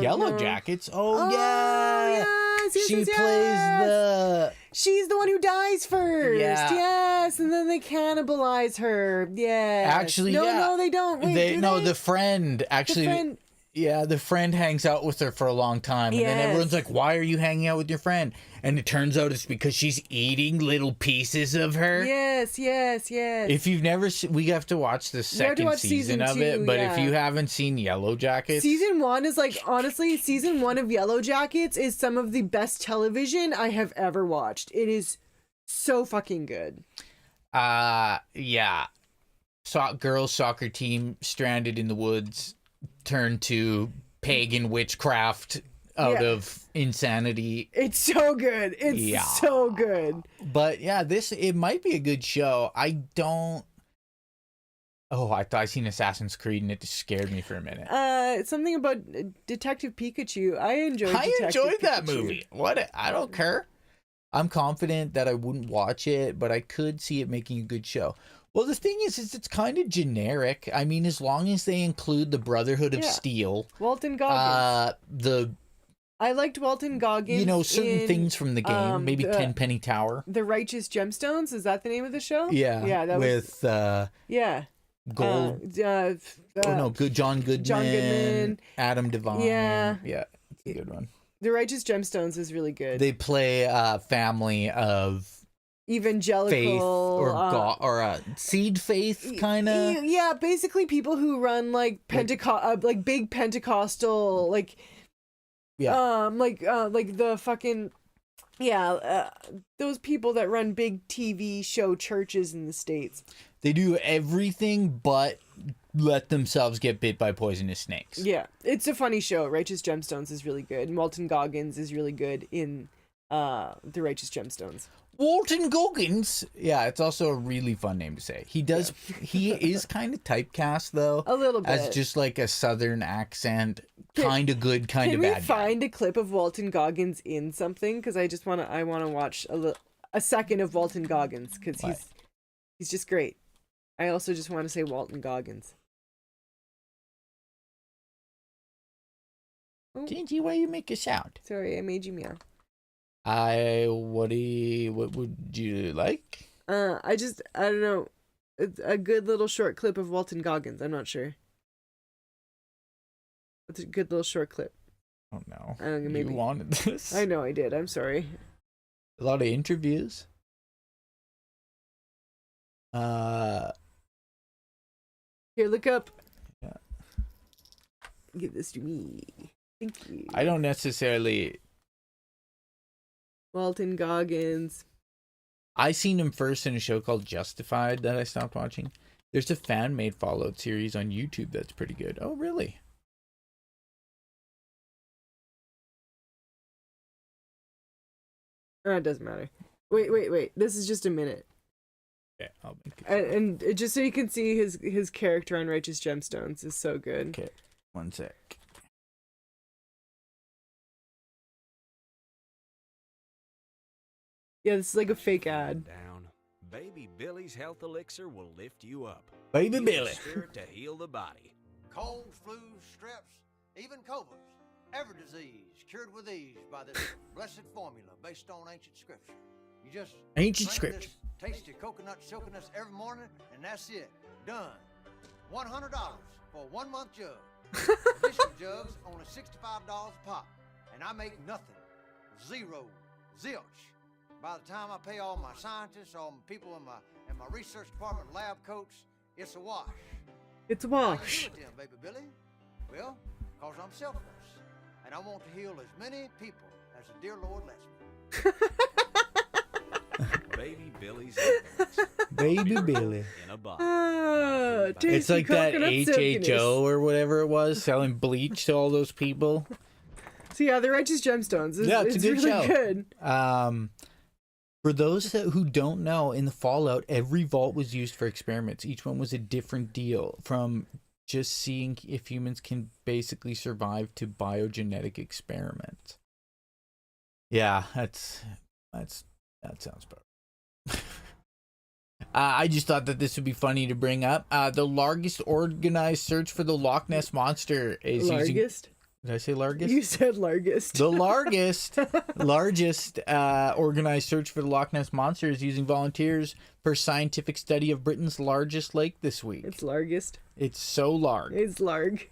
Yellow No. Jackets. Oh yeah. Yes, She plays She's the one who dies first. Yeah. Yes, and then they cannibalize her. Yeah. Actually, no, yeah. no, they don't. Wait, the friend actually. The friend. Yeah, the friend hangs out with her for a long time, and then everyone's like, "Why are you hanging out with your friend?" And it turns out it's because she's eating little pieces of her. Yes. If you've never seen, we have to watch the second season of it. But if you haven't seen Yellow Jackets, season 1 is like, honestly, season 1 of Yellow Jackets is some of the best television I have ever watched. It is so fucking good. yeah, girls soccer team stranded in the woods, turned to pagan witchcraft out of insanity. It's so good. It's so good. But yeah, it might be a good show. I thought I seen Assassin's Creed and it just scared me for a minute. Something about Detective Pikachu. I enjoyed that Pikachu. movie. I don't care. I'm confident that I wouldn't watch it, but I could see it making a good show. Well, the thing is it's kind of generic. I mean, as long as they include the Brotherhood of Steel, Walton Goggins. I liked Walton Goggins. Certain things from the game, maybe Tenpenny Tower. The Righteous Gemstones, is that the name of the show? Yeah, that with Gold. John Goodman, Adam Devine. Yeah, it's a good one. The Righteous Gemstones is really good. They play a family of evangelical faith or seed faith kind of. Yeah, basically people who run like like big Pentecostal like the fucking those people that run big TV show churches in the States. They do everything but let themselves get bit by poisonous snakes. Yeah, it's a funny show. Righteous Gemstones is really good. And Walton Goggins is really good in The Righteous Gemstones. Walton Goggins. Yeah, it's also a really fun name to say. He is kind of typecast though. A little bit. As just like a southern accent, kind of good, kind of bad. Can we find a clip of Walton Goggins in something? Because I want to watch a second of Walton Goggins because he's just great. I also just want to say Walton Goggins. Oh. Jinjee, why you make a sound? Sorry, I made you meow. What would you like? I don't know. It's a good little short clip of Walton Goggins. I'm not sure. It's a good little short clip. Oh no. I don't know, maybe you wanted this. I know I did. I'm sorry. A lot of interviews. Here, look up. Yeah. Give this to me. Thank you. I don't necessarily. Walton Goggins. I seen him first in a show called Justified that I stopped watching. There's a fan-made Fallout series on YouTube that's pretty good. Oh, really? It doesn't matter. Wait. This is just a minute. Okay, I'll make it. And just so you can see his character on Righteous Gemstones is so good. Okay, one sec. Yeah, this is like a fake ad. Down. Baby Billy's health elixir will lift you up. Baby Heal Billy. the spirit to heal the body. Cold, flu, strips, even cobras, every disease cured with ease by this blessed formula based on ancient scripture. You just Ancient drink scripture. this tasty coconut silkiness every morning, and that's it. Done. $100 for a 1 month jug. Additional jugs only $65 a pop, and I make nothing. Zero. Zilch. By the time I pay all my scientists, all my people in my research department, lab coats, it's a wash. It's a How wash. you do it then, baby Billy? Well, because I'm selfless, and I want to heal as many people as the dear Lord lets me. Baby Billy's Health Baby Elixir Billy. in a bottle. Ah, tasty It's like that coconut silkiness. HHO or whatever it was, selling bleach to all those people. So yeah, the Righteous Gemstones. Yeah, it's a good really show. good. For those who don't know, in the Fallout, every vault was used for experiments. Each one was a different deal, from just seeing if humans can basically survive to biogenetic experiments. Yeah, that sounds better. I just thought that this would be funny to bring up. The largest organized search for the Loch Ness Monster is using... Largest? Did I say largest? You said largest. The largest organized search for the Loch Ness Monster is using volunteers for scientific study of Britain's largest lake this week. It's largest. It's so large. It's larg.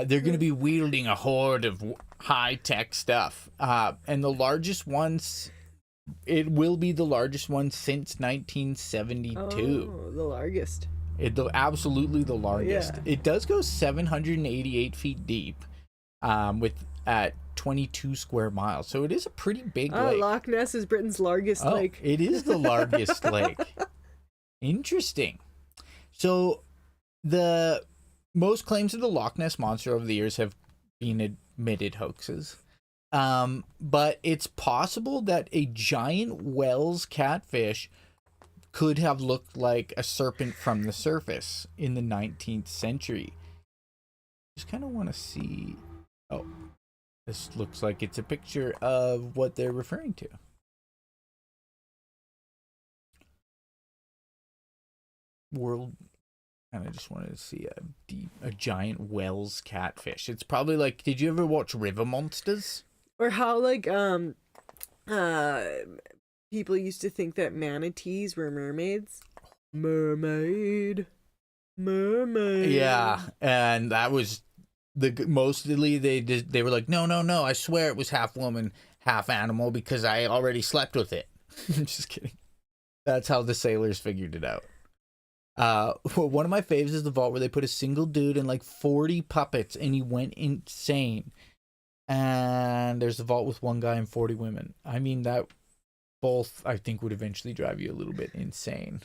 They're going to be wielding a horde of high-tech stuff. And the largest ones, it will be the largest one since 1972. Oh, the largest. Absolutely the largest. Yeah. It does go 788 feet deep, at 22 square miles. So it is a pretty big lake. Loch Ness is Britain's largest lake. It is the largest lake. Interesting. So the most claims of the Loch Ness Monster over the years have been admitted hoaxes. But it's possible that a giant Wells catfish could have looked like a serpent from the surface in the 19th century. Just kind of want to see. Oh, this looks like it's a picture of what they're referring to. And I just wanted to see a giant Wells catfish. It's probably like, did you ever watch River Monsters? Or how people used to think that manatees were mermaids. Mermaid. Yeah, and that was mostly they were like, no, I swear it was half woman, half animal because I already slept with it. I'm just kidding. That's how the sailors figured it out. One of my faves is the vault where they put a single dude and like 40 puppets and he went insane. And there's the vault with one guy and 40 women. I mean, that both I think would eventually drive you a little bit insane,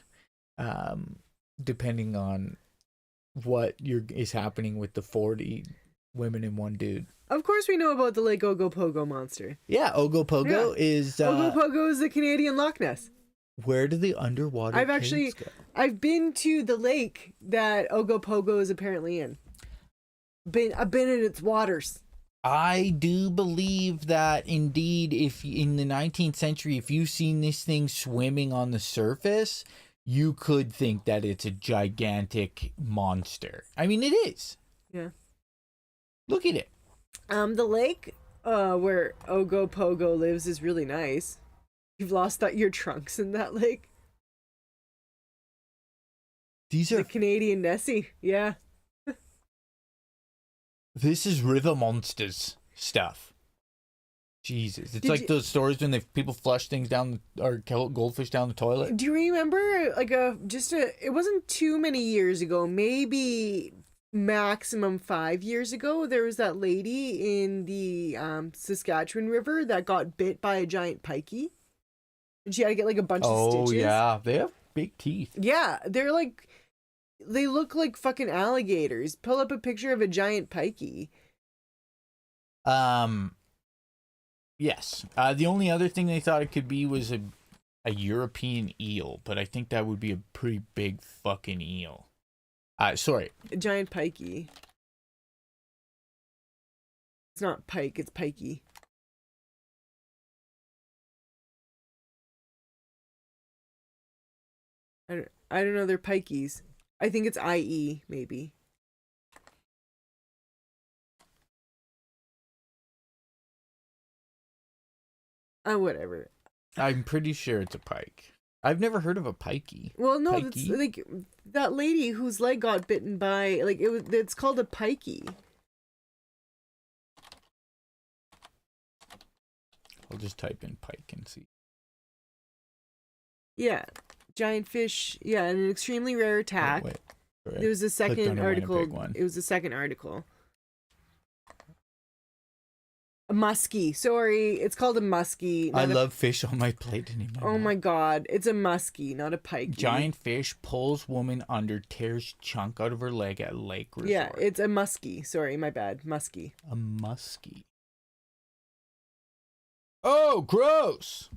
depending on what is happening with the 40 women and one dude. Of course we know about the Lake Ogopogo monster. Yeah, Ogopogo is... Ogopogo is the Canadian Loch Ness. Where do the underwater caves go? I've been to the lake that Ogopogo is apparently in. I've been in its waters. I do believe that indeed, if in the 19th century, if you've seen this thing swimming on the surface, you could think that it's a gigantic monster. I mean, it is. Yeah. Look at it. The lake where Ogopogo lives is really nice. You've lost your trunks in that lake. These are the Canadian Nessie. Yeah. This is River Monsters stuff. Jesus, it's like those stories when people flush things down or kill goldfish down the toilet. Do you remember it wasn't too many years ago, maybe maximum 5 years ago, there was that lady in the Saskatchewan River that got bit by a giant pikey, and she had to get like a bunch of stitches. Oh yeah, they have big teeth. Yeah, they look like fucking alligators. Pull up a picture of a giant pikey. Yes. The only other thing they thought it could be was a European eel, but I think that would be a pretty big fucking eel. Sorry. A giant pikey. It's not pike, it's pikey. I don't know, they're pikeys. I think it's IE, maybe. Whatever. I'm pretty sure it's a pike. I've never heard of a pikey. Well, no, it's Pikey? like that lady whose leg got bitten by, like, it's called a pikey. I'll just type in pike and see. Yeah. Giant fish. Yeah, an extremely rare attack. Oh, wait. Sorry. There was a Clicked on second a article. big one. It was the second article. A muskie. Sorry, it's called a muskie. I not a- love fish on my plate anymore. Oh my god, it's a muskie, not a pike. Giant fish pulls woman under, tears chunk out of her leg at lake resort. Yeah, it's a muskie. Sorry, my bad. Muskie. A muskie. Oh, gross!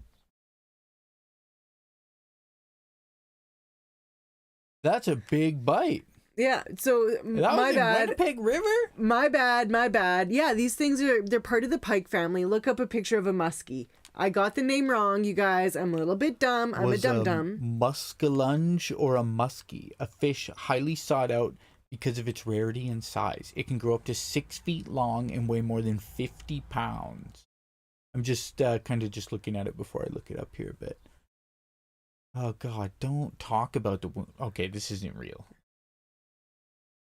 That's a big bite. Yeah, so That my was in bad. Winnipeg River? My bad. Yeah, these things they're part of the pike family. Look up a picture of a muskie. I got the name wrong, you guys. I'm a little bit dumb. I'm a dum-dum. Muskellunge or a muskie, a fish highly sought out because of its rarity and size. It can grow up to 6 feet long and weigh more than 50 pounds. I'm just kind of just looking at it before I look it up here a bit. Oh God, don't talk about the wound. Okay, this isn't real.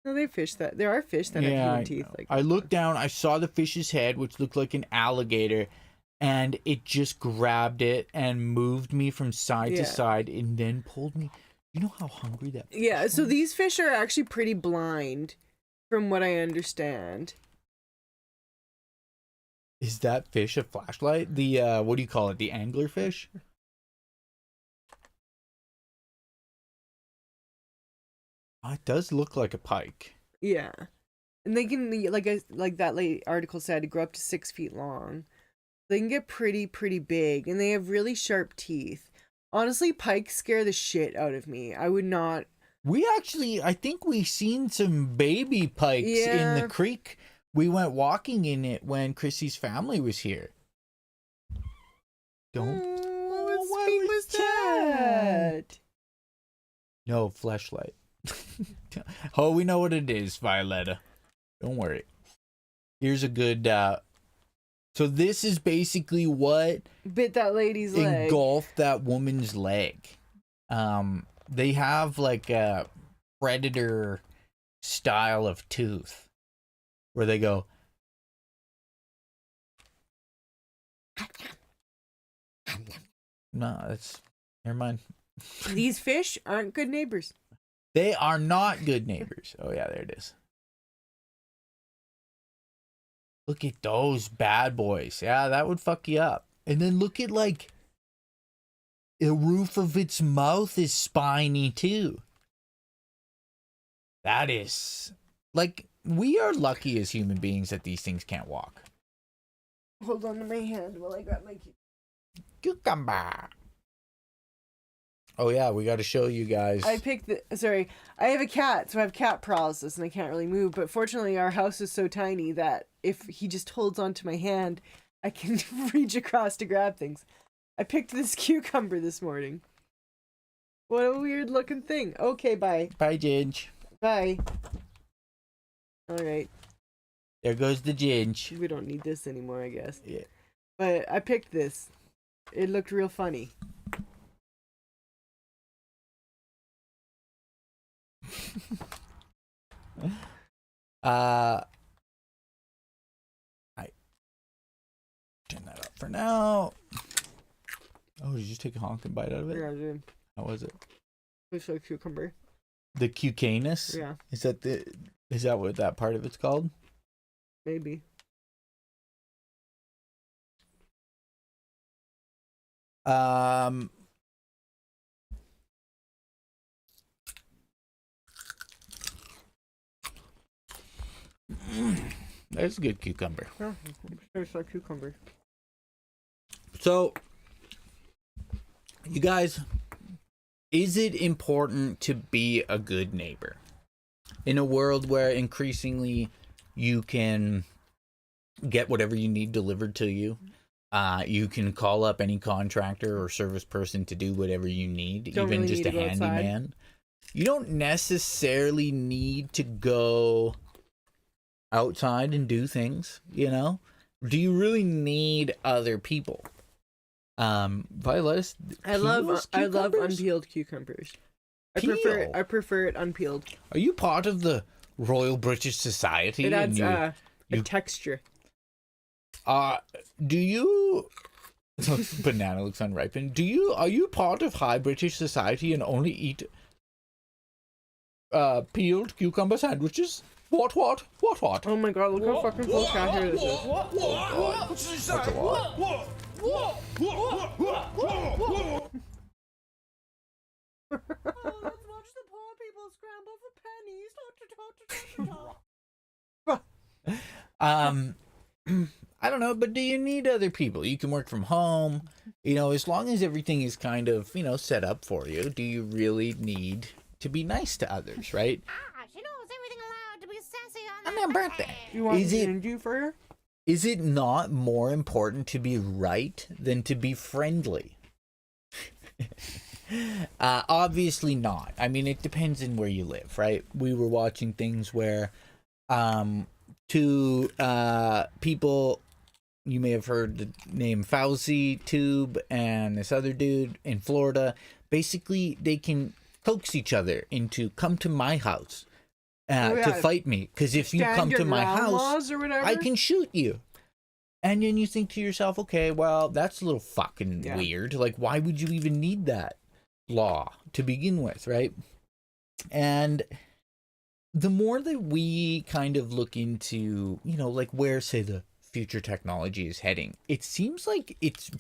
No, there are fish that have human teeth. Like I looked down, I saw the fish's head, which looked like an alligator, and it just grabbed it and moved me from side to side and then pulled me. You know how hungry that fish yeah, so was? these fish are actually pretty blind, from what I understand. Is that fish a flashlight? The what do you call it? The angler fish? It does look like a pike. Yeah, and they can like that late article said, grow up to 6 feet long. They can get pretty big, and they have really sharp teeth. Honestly, pikes scare the shit out of me. I would not. I think we seen some baby pikes in the creek. We went walking in it when Krissy's family was here. Don't. What was that? No, flashlight. Oh, we know what it is, Violetta. Don't worry. Here's a good. So this is basically what Bit that lady's leg. engulfed that woman's leg. They have like a predator style of tooth where they go. No, that's never mind. These fish aren't good neighbors. They are not good neighbors. Oh yeah, there it is. Look at those bad boys. Yeah, that would fuck you up. And then look at like the roof of its mouth is spiny too. That is like we are lucky as human beings that these things can't walk. Hold on to my hand while I got my Cucumber. Oh yeah, we got to show you guys. I have a cat, so I have cat paralysis and I can't really move, but fortunately our house is so tiny that if he just holds onto my hand, I can reach across to grab things. I picked this cucumber this morning. What a weird looking thing. Okay, bye. Bye, Ginge. Bye. Alright. There goes the Ginge. We don't need this anymore, I guess. Yeah. But I picked this. It looked real funny. I turn that up for now. Oh, did you just take a honking bite out of it? Yeah, dude. How was it? Looks like cucumber. The cucanus? Yeah, Is that what that part of it's called? maybe. That's a good cucumber. Yeah, it's like cucumber. So, you guys, is it important to be a good neighbor? In a world where increasingly you can get whatever you need delivered to you, you can call up any contractor or service person to do whatever you need, Don't even really just need a to go outside. handyman. you don't necessarily need to go outside and do things, you know? Do you really need other people? Violet, I love cucumbers? unpeeled cucumbers. Peel. I prefer it unpeeled. Are you part of the Royal British Society? It adds and a texture. Do you... Banana looks unripened. Are you part of High British Society and only eat peeled cucumber sandwiches? What? Oh my god, look how fucking full cat hair this is. That's a lot. Let's watch the poor people scramble for pennies. I don't know, but do you need other people? You can work from home, you know, as long as everything is kind of, you know, set up for you. Do you really need to be nice to others, right? She knows everything allowed to be sassy on On their birthday. You want Jinjee for her? Is it not more important to be right than to be friendly? Obviously not. I mean, it depends on where you live, right? We were watching things where two people, you may have heard the name Fauci Tube and this other dude in Florida, basically they can coax each other into come to my house to fight me, because if you come to my house, I can shoot you. And then you think to yourself, okay, well, that's a little fucking weird. Like, why would you even need that law to begin with, right? And the more that we kind of look into, you know, like where, say, the future technology is heading, it seems like it's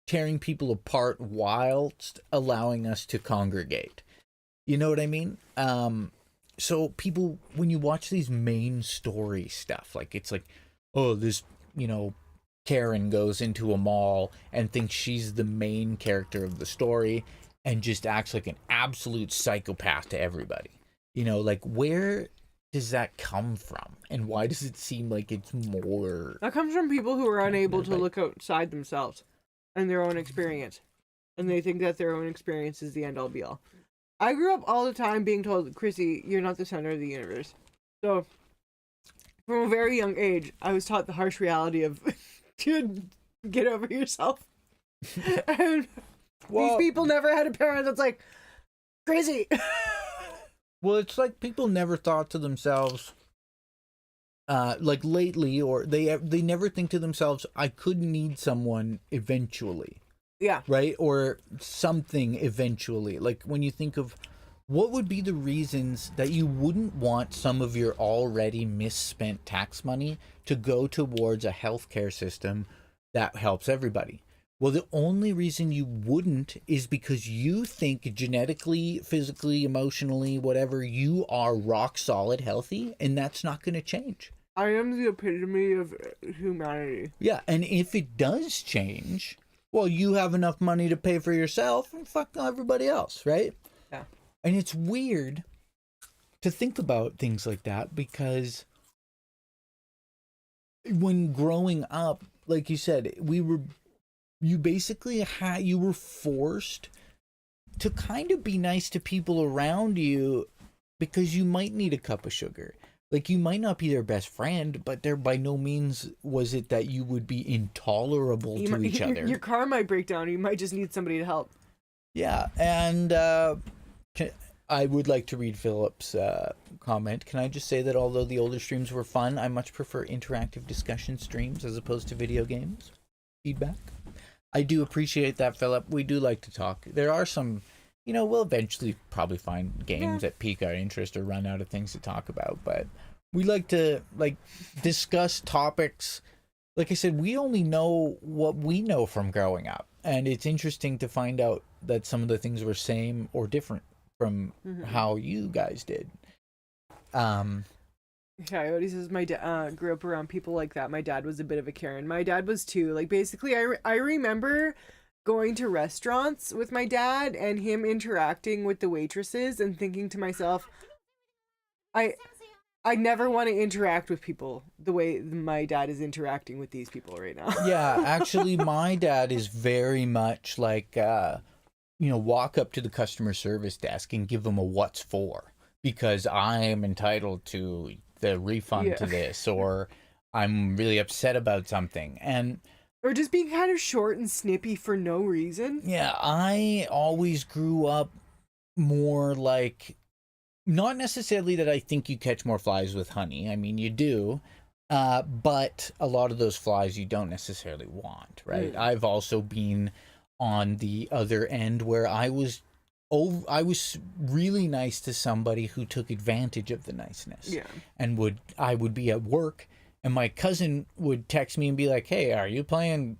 tearing people apart whilst allowing us to congregate. You know what I mean? So people, when you watch these main story stuff, like it's like, oh, this, you know, Karen goes into a mall and thinks she's the main character of the story and just acts like an absolute psychopath to everybody. You know, like, where does that come from? And why does it seem like it's more... That comes from people who are unable to look outside themselves and their own experience. And they think that their own experience is the end-all be-all. I grew up all the time being told, Krissy, you're not the center of the universe. So, from a very young age, I was taught the harsh reality of, dude, get over yourself. And these people never had a parent that's like, Krissy. Well, it's like people never thought to themselves, like lately, or they never think to themselves, I could need someone eventually. Yeah. Right? Or something eventually. Like when you think of what would be the reasons that you wouldn't want some of your already misspent tax money to go towards a healthcare system that helps everybody? Well, the only reason you wouldn't is because you think genetically, physically, emotionally, whatever, you are rock solid healthy, and that's not going to change. I am the epitome of humanity. Yeah, and if it does change, well, you have enough money to pay for yourself and fuck everybody else, right? Yeah. And it's weird to think about things like that because when growing up, like you said, you basically you were forced to kind of be nice to people around you because you might need a cup of sugar. Like, you might not be their best friend, but there by no means was it that you would be intolerable to each other. Your car might break down. You might just need somebody to help. Yeah, and I would like to read Philip's comment. Can I just say that although the older streams were fun, I much prefer interactive discussion streams as opposed to video games? Feedback? I do appreciate that, Philip. We do like to talk. There are some... You know, we'll eventually probably find games that pique our interest or run out of things to talk about, but we like to, like, discuss topics. Like I said, we only know what we know from growing up, and it's interesting to find out that some of the things were same or different from how you guys did. Coyote says, my dad grew up around people like that. My dad was a bit of a Karen. My dad was too. Like, basically, I remember going to restaurants with my dad and him interacting with the waitresses and thinking to myself, I never want to interact with people the way my dad is interacting with these people right now. Yeah, actually, my dad is very much like walk up to the customer service desk and give them a what's for, because I am entitled to the refund to this, or I'm really upset about something. Or just being kind of short and snippy for no reason. Yeah, I always grew up more like, not necessarily that I think you catch more flies with honey. I mean, you do. But a lot of those flies you don't necessarily want, right? I've also been on the other end where I was really nice to somebody who took advantage of the niceness. Yeah. And I would be at work, and my cousin would text me and be like, "Hey, are you playing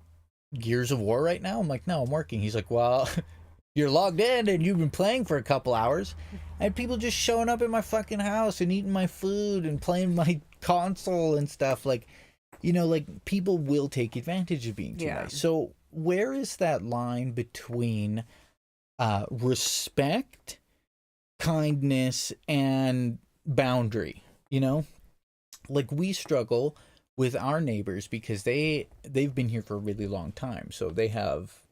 Gears of War right now?" I'm like, "No, I'm working." He's like, "Well, you're logged in and you've been playing for a couple hours." I had people just showing up at my fucking house and eating my food and playing my console and stuff. Like, people will take advantage of being too nice. So where is that line between respect, kindness, and boundary? Like, we struggle with our neighbors because they've been here for a really long time, so they have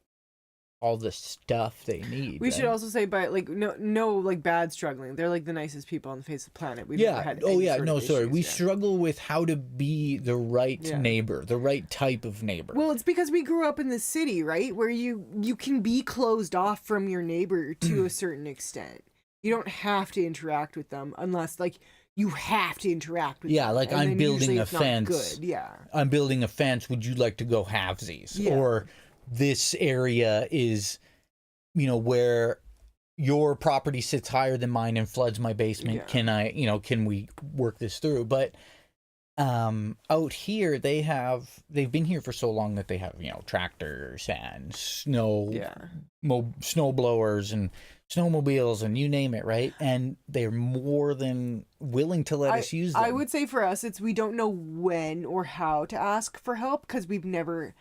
all the stuff they need. We should also say, by like, no like bad struggling. They're like the nicest people on the face of the planet. We've never had we struggle with how to be the right neighbor, the right type of neighbor. Well, it's because we grew up in the city, right, where you can be closed off from your neighbor to a certain extent. You don't have to interact with them unless, like, you have to interact with them. Yeah, like, I'm building a fence. Good. Yeah. I'm building a fence. Would you like to go halvesies? Yeah. Or this area is, where your property sits higher than mine and floods my basement. Yeah. Can we work this through? But out here, they've been here for so long that they have, tractors and snow blowers and snowmobiles and you name it, right? And they're more than willing to let us use them. I would say for us, we don't know when or how to ask for help because we've never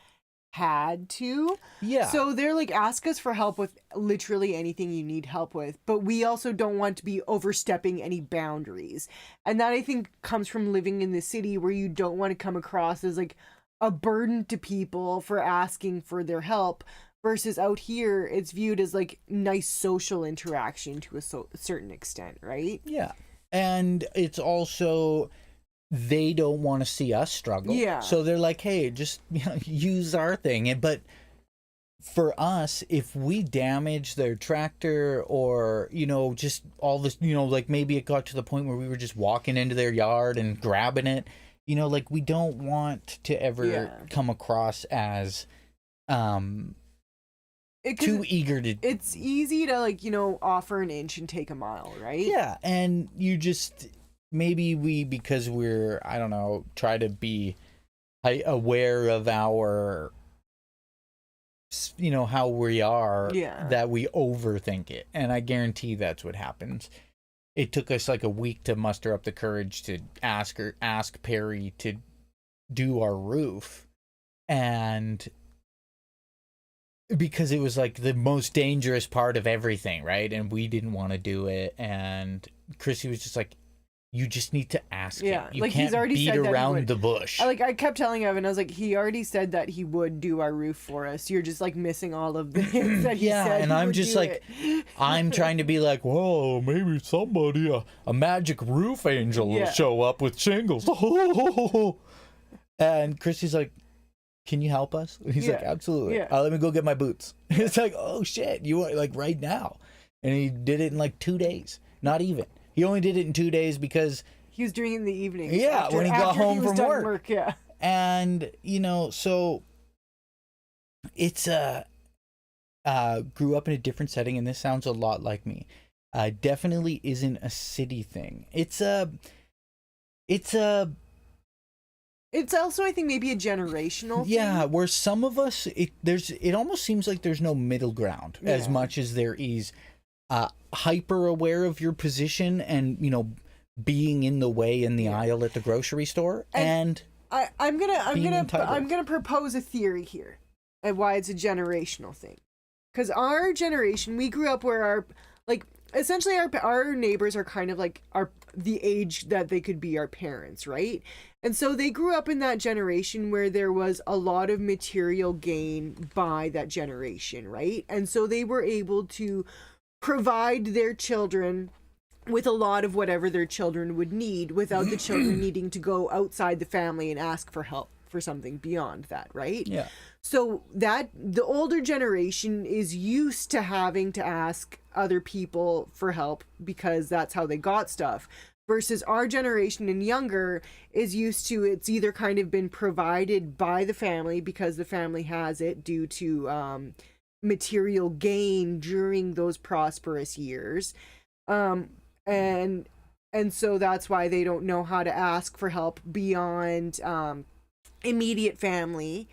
had to. Yeah. So they're like, ask us for help with literally anything you need help with, but we also don't want to be overstepping any boundaries. And that, I think, comes from living in the city where you don't want to come across as like a burden to people for asking for their help, versus out here it's viewed as like nice social interaction to a certain extent, right? Yeah. And it's also, they don't want to see us struggle. Yeah. So they're like, hey, just use our thing. But for us, if we damage their tractor or, just all this, like, maybe it got to the point where we were just walking into their yard and grabbing it, like, we don't want to ever come across as too eager to. It's easy to, like, offer an inch and take a mile, right? Yeah. And you just, maybe because we're, I don't know, try to be aware of our, how we are, that we overthink it. And I guarantee that's what happens. It took us like a week to muster up the courage to ask Perry to do our roof. And because it was like the most dangerous part of everything, right? And we didn't want to do it. And Krissy was just like, you just need to ask him. You like, can't he's already beat said around the bush. I kept telling Evan, I was like, he already said that he would do our roof for us. You're just like missing all of the hints that he said. And I'm just like, I'm trying to be like, whoa, maybe somebody, a magic roof angel will show up with shingles. And Krissy's like, can you help us? He's like, absolutely. Let me go get my boots. It's like, oh shit, you want, like, right now. And he did it in like 2 days. Not even. He only did it in 2 days because he was doing it in the evening. Yeah, when he got home from work. Yeah. And, so it's grew up in a different setting, and this sounds a lot like me. Definitely isn't a city thing. It's also, I think, maybe a generational thing. Yeah, where some of us, it almost seems like there's no middle ground as much as there is hyper aware of your position and, being in the way in the aisle at the grocery store. And I'm gonna propose a theory here and why it's a generational thing. Because our generation, we grew up where essentially our neighbors are kind of like the age that they could be our parents, right? And so they grew up in that generation where there was a lot of material gain by that generation, right? And so they were able to provide their children with a lot of whatever their children would need without the children needing to go outside the family and ask for help for something beyond that, right? Yeah. So that the older generation is used to having to ask other people for help because that's how they got stuff, versus our generation and younger is used to, it's either kind of been provided by the family because the family has it due to material gain during those prosperous years, and so that's why they don't know how to ask for help beyond immediate family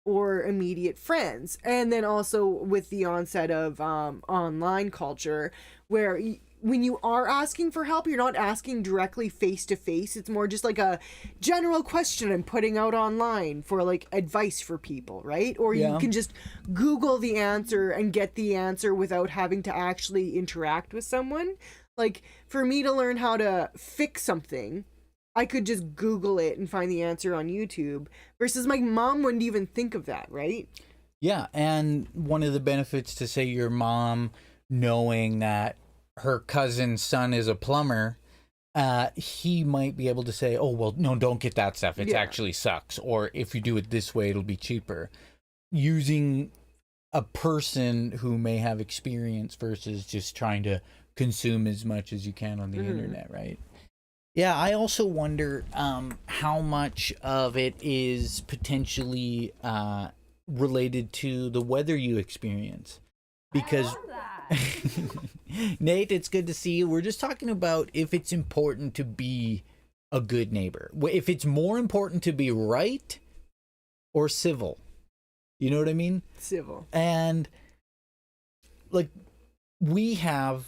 or immediate friends. And then also with the onset of online culture, where when you are asking for help, you're not asking directly face to face. It's more just like a general question I'm putting out online for like advice for people, right? Or you can just Google the answer and get the answer without having to actually interact with someone. Like for me to learn how to fix something, I could just Google it and find the answer on YouTube, versus my mom wouldn't even think of that, right? Yeah, and one of the benefits to say your mom knowing that her cousin's son is a plumber, he might be able to say, oh, well, no, don't get that stuff. It actually sucks. Or if you do it this way, it'll be cheaper. Using a person who may have experience versus just trying to consume as much as you can on the internet, right? Yeah, I also wonder how much of it is potentially related to the weather you experience. Because Nate, it's good to see you. We're just talking about if it's important to be a good neighbor. If it's more important to be right or civil. You know what I mean? Civil. And like we have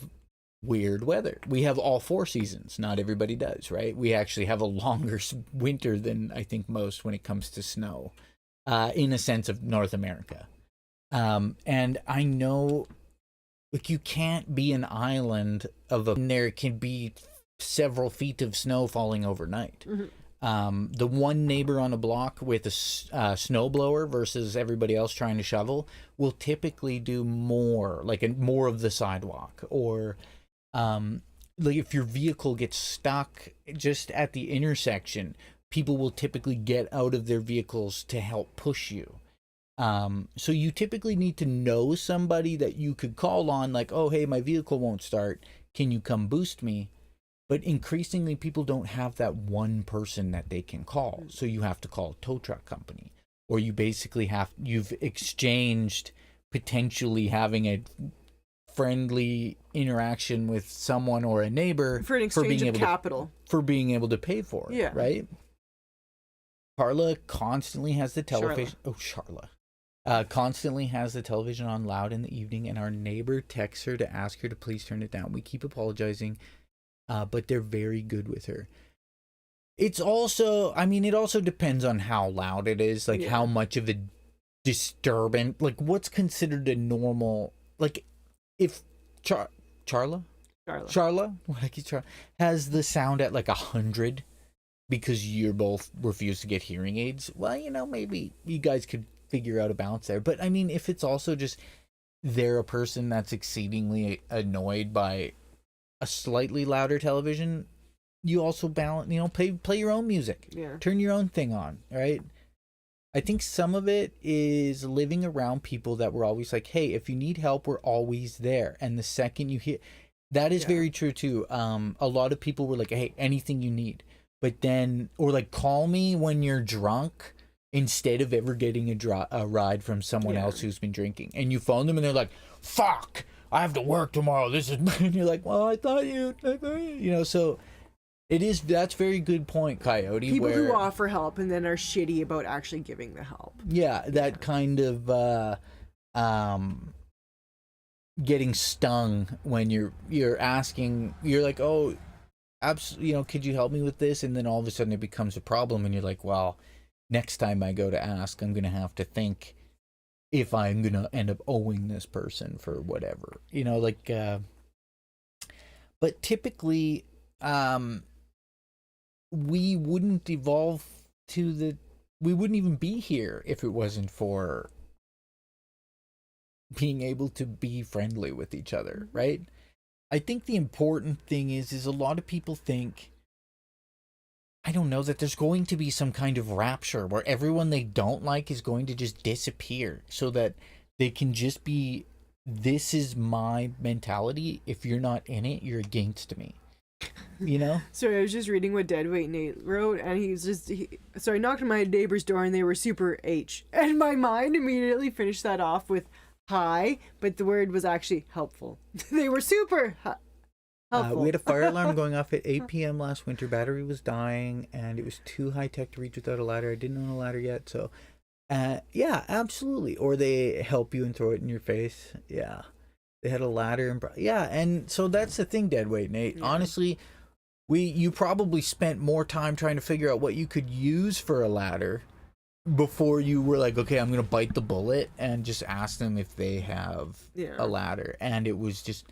weird weather. We have all 4 seasons. Not everybody does, right? We actually have a longer winter than I think most when it comes to snow, in a sense of North America. And I know, like, you can't be an island there can be several feet of snow falling overnight. The one neighbor on a block with a snowblower versus everybody else trying to shovel will typically do more, like more of the sidewalk, or like if your vehicle gets stuck just at the intersection, people will typically get out of their vehicles to help push you. So you typically need to know somebody that you could call on, like, oh, hey, my vehicle won't start. Can you come boost me? But increasingly, people don't have that one person that they can call. So you have to call a tow truck company, or you basically you've exchanged potentially having a friendly interaction with someone or a neighbor for an exchange of capital, for being able to pay for it. Yeah. Right. Carla constantly has the television. Constantly has the television on loud in the evening, and our neighbor texts her to ask her to please turn it down. We keep apologizing, but they're very good with her. It's also, I mean, it also depends on how loud it is, like how much of a disturbance, like what's considered a normal, like if Charla has the sound at like 100 because you're both refuse to get hearing aids, well, you know, maybe you guys could figure out a balance there. But I mean, if it's also just they're a person that's exceedingly annoyed by a slightly louder television, you also balance, you know, play your own music. Turn your own thing on, right? I think some of it is living around people that were always like, hey, if you need help, we're always there. And the second you hear, that is very true too. A lot of people were like, hey, anything you need. But then, or like, call me when you're drunk, instead of ever getting a ride from someone else who's been drinking. And you phone them and they're like, fuck, I have to work tomorrow. And you're like, well, I thought you know, so that's very good point, Coyote. People who offer help and then are shitty about actually giving the help. Yeah, that kind of getting stung when you're asking, you're like, oh, absolutely, you know, could you help me with this? And then all of a sudden it becomes a problem, and you're like, well, next time I go to ask, I'm gonna have to think if I'm gonna end up owing this person for whatever, you know, like. But typically, we wouldn't evolve we wouldn't even be here if it wasn't for being able to be friendly with each other, right? I think the important thing is a lot of people think, I don't know, that there's going to be some kind of rapture where everyone they don't like is going to just disappear so that they can just be, this is my mentality. If you're not in it, you're against me. You know? So I was just reading what Deadweight Nate wrote, and so I knocked on my neighbor's door and they were super H. And my mind immediately finished that off with hi, but the word was actually helpful. They were super helpful. We had a fire alarm going off at 8 p.m. last winter. Battery was dying, and it was too high-tech to reach without a ladder. I didn't own a ladder yet, so... yeah, absolutely. Or they help you and throw it in your face. Yeah. They had a ladder and yeah, and so that's the thing, Deadweight Nate. Yeah. Honestly, you probably spent more time trying to figure out what you could use for a ladder before you were like, okay, I'm gonna bite the bullet and just ask them if they have a ladder. And it was just,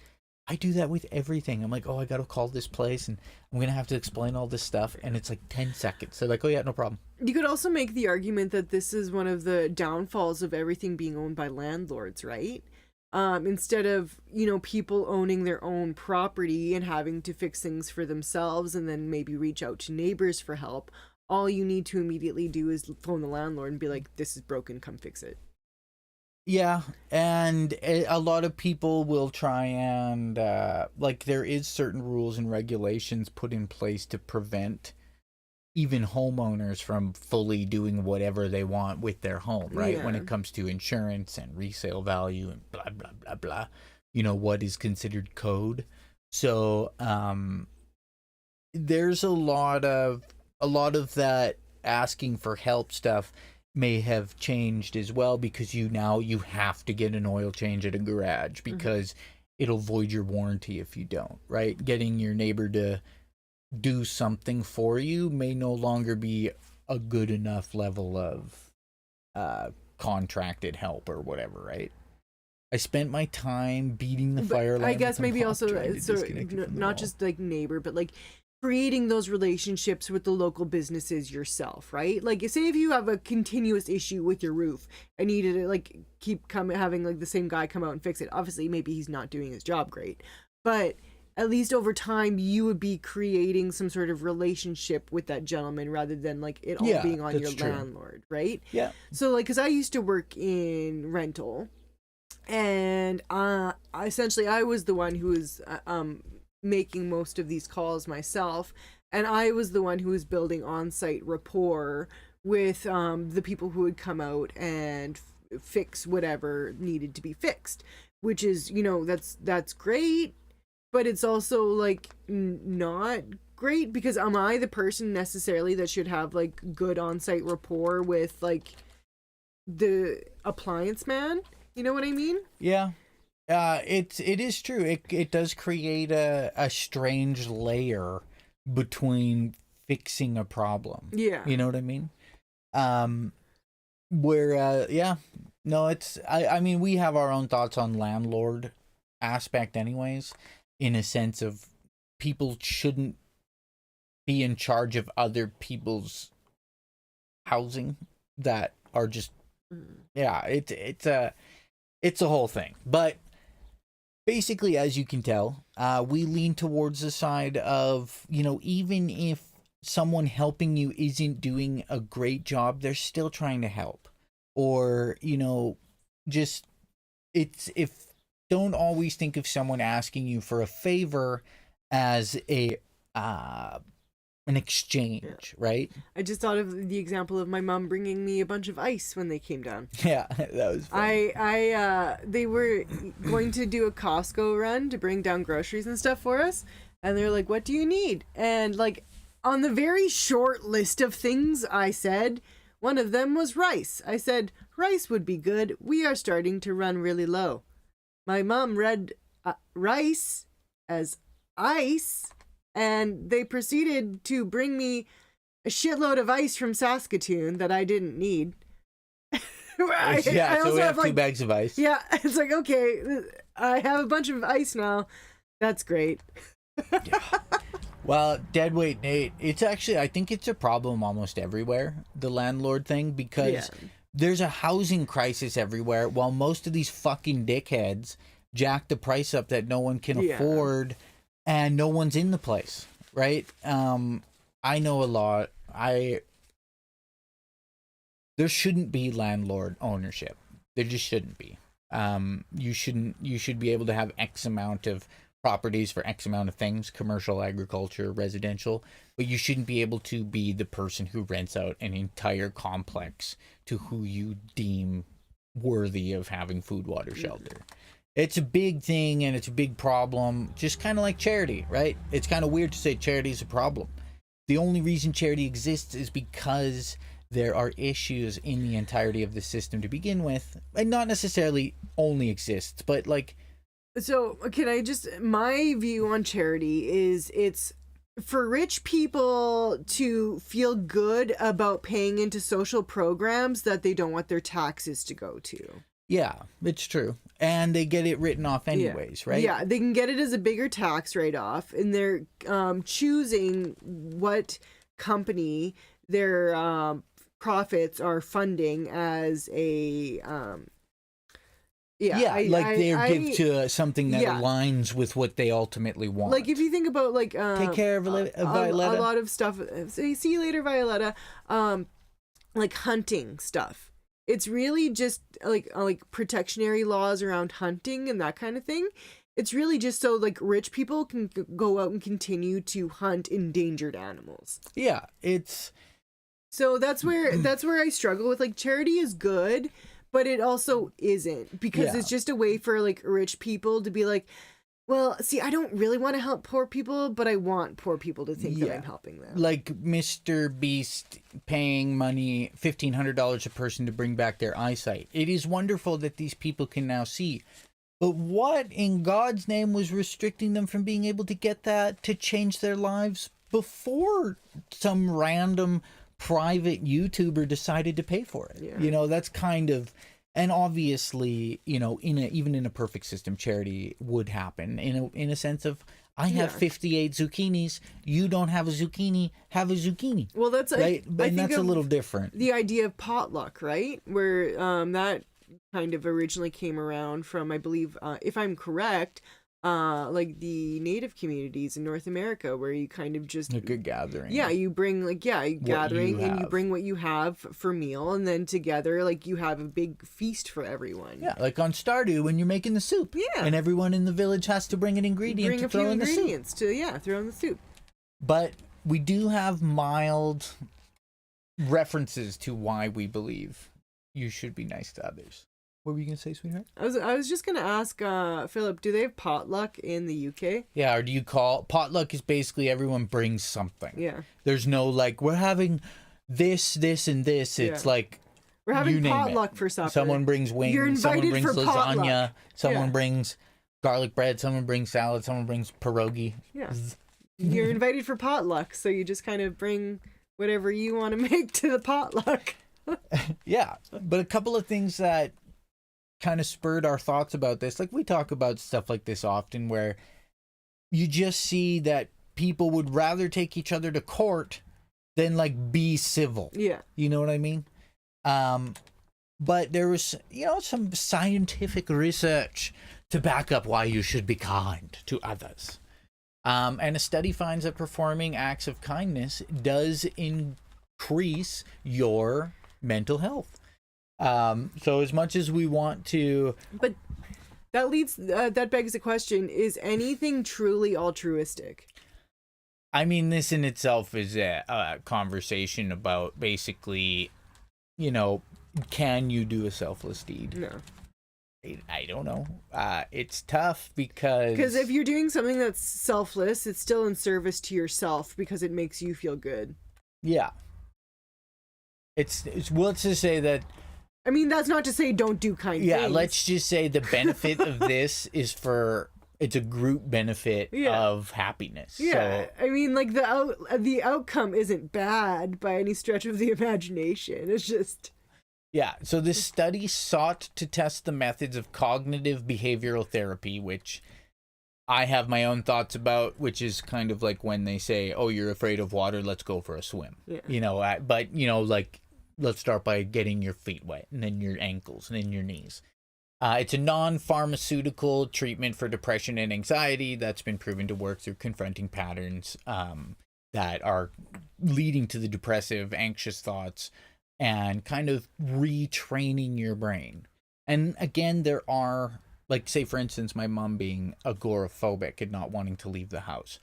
I do that with everything. I'm like, oh, I gotta call this place and I'm gonna have to explain all this stuff, and it's like 10 seconds. They're like, oh yeah, no problem. You could also make the argument that this is one of the downfalls of everything being owned by landlords, right? Instead of, people owning their own property and having to fix things for themselves and then maybe reach out to neighbors for help, all you need to immediately do is phone the landlord and be like, this is broken, come fix it. Yeah, and a lot of people will try and, there is certain rules and regulations put in place to prevent even homeowners from fully doing whatever they want with their home, right? Yeah. When it comes to insurance and resale value and blah, blah, blah, blah, what is considered code. So, there's a lot of that asking for help stuff may have changed as well, because you have to get an oil change at a garage because it'll void your warranty if you don't, right? Getting your neighbor to do something for you may no longer be a good enough level of contracted help or whatever, right? I spent my time beating the fire alarm. I guess maybe also not just like neighbor, but like creating those relationships with the local businesses yourself, right? Like, say if you have a continuous issue with your roof and needed to like keep having like the same guy come out and fix it. Obviously, maybe he's not doing his job great, but at least over time you would be creating some sort of relationship with that gentleman rather than like it all being on your landlord, right? Yeah. So like, because I used to work in rental, and essentially I was the one who was making most of these calls myself, and I was the one who was building on-site rapport with the people who would come out and fix whatever needed to be fixed, which is, that's great. But it's also like not great, because am I the person necessarily that should have like good on-site rapport with like the appliance man? You know what I mean? Yeah. It is true. It does create a strange layer between fixing a problem. Yeah. You know what I mean? I mean, we have our own thoughts on landlord aspect anyways, in a sense of people shouldn't be in charge of other people's housing that are just, it's a whole thing. But basically, as you can tell, we lean towards the side of, even if someone helping you isn't doing a great job, they're still trying to help. Or, don't always think of someone asking you for a favor as an exchange, right? I just thought of the example of my mom bringing me a bunch of ice when they came down. Yeah, that was funny. They were going to do a Costco run to bring down groceries and stuff for us, and they're like, what do you need? And like, on the very short list of things I said, one of them was rice. I said, rice would be good. We are starting to run really low. My mom read rice as ice, and they proceeded to bring me a shitload of ice from Saskatchewan that I didn't need. So we have 2 bags of ice. Yeah, it's like, okay, I have a bunch of ice now. That's great. Yeah. Well, Deadweight Nate, it's actually, I think it's a problem almost everywhere, the landlord thing, because there's a housing crisis everywhere, while most of these fucking dickheads jack the price up that no one can afford, and no one's in the place, right? I know a lot. There shouldn't be landlord ownership. There just shouldn't be. You should be able to have X amount of properties for X amount of things, commercial, agriculture, residential, but you shouldn't be able to be the person who rents out an entire complex to who you deem worthy of having food, water, shelter. It's a big thing and it's a big problem, just kind of like charity, right? It's kind of weird to say charity is a problem. The only reason charity exists is because there are issues in the entirety of the system to begin with, and not necessarily only exists, but like. So can I just, my view on charity is it's for rich people to feel good about paying into social programs that they don't want their taxes to go to. Yeah, it's true. And they get it written off anyways, right? Yeah, they can get it as a bigger tax write-off, and they're choosing what company their profits are funding as a they give to something that aligns with what they ultimately want. Like if you think about like take care of Violetta, a lot of stuff. Say, see you later, Violetta. Like hunting stuff. It's really just like protectionary laws around hunting and that kind of thing. It's really just so like rich people can go out and continue to hunt endangered animals. Yeah, it's. So that's where I struggle with, like, charity is good, but it also isn't, because it's just a way for like rich people to be like, well, see, I don't really want to help poor people, but I want poor people to think that I'm helping them. Like Mr. Beast paying money, $1,500 a person to bring back their eyesight. It is wonderful that these people can now see. But what in God's name was restricting them from being able to get that to change their lives before some random private YouTuber decided to pay for it? You know, that's kind of, and obviously, you know, even in a perfect system, charity would happen in a sense of, I have 58 zucchinis, you don't have a zucchini, have a zucchini. Well, that's right, and that's a little different. The idea of potluck, right, where that kind of originally came around from, I believe, if I'm correct, like the native communities in North America, where you kind of just like a gathering. Yeah, you bring gathering, and you bring what you have for meal, and then together like you have a big feast for everyone. Yeah, like on Stardew when you're making the soup. Yeah, and everyone in the village has to bring an ingredient to throw in the soup. Throw in the soup. But we do have mild references to why we believe you should be nice to others. What were you gonna say, sweetheart? I was just gonna ask Philip, do they have potluck in the UK? Yeah, or do you call potluck is basically everyone brings something. Yeah. There's no like we're having this, and this. It's like we're having potluck for supper. Someone brings wings. You're invited someone brings for lasagna. potluck. Someone brings garlic bread. Someone brings salad. Someone brings pierogi. Yeah. You're invited for potluck, so you just kind of bring whatever you want to make to the potluck. Yeah, but a couple of things that kind of spurred our thoughts about this, like we talk about stuff like this often, where you just see that people would rather take each other to court than like be civil. Yeah, you know what I mean. But there was, you know, some scientific research to back up why you should be kind to others, and a study finds that performing acts of kindness does increase your mental health. So as much as we want to, but that begs the question: is anything truly altruistic? I mean, this in itself is a conversation about basically, you know, can you do a selfless deed? No. I don't know. It's tough because if you're doing something that's selfless, it's still in service to yourself because it makes you feel good. Yeah. It's well, let's just say that. I mean, that's not to say don't do kind things. Yeah, let's just say the benefit of this is it's a group benefit of happiness. Yeah, so, I mean, like the outcome isn't bad by any stretch of the imagination. It's just... Yeah, so this study sought to test the methods of cognitive behavioral therapy, which I have my own thoughts about, which is kind of like when they say, "Oh, you're afraid of water, let's go for a swim." Yeah. You know, but you know, like let's start by getting your feet wet, and then your ankles, and then your knees. It's a non-pharmaceutical treatment for depression and anxiety that's been proven to work through confronting patterns that are leading to the depressive, anxious thoughts, and kind of retraining your brain. And again, there are, like, say, for instance, my mom being agoraphobic and not wanting to leave the house.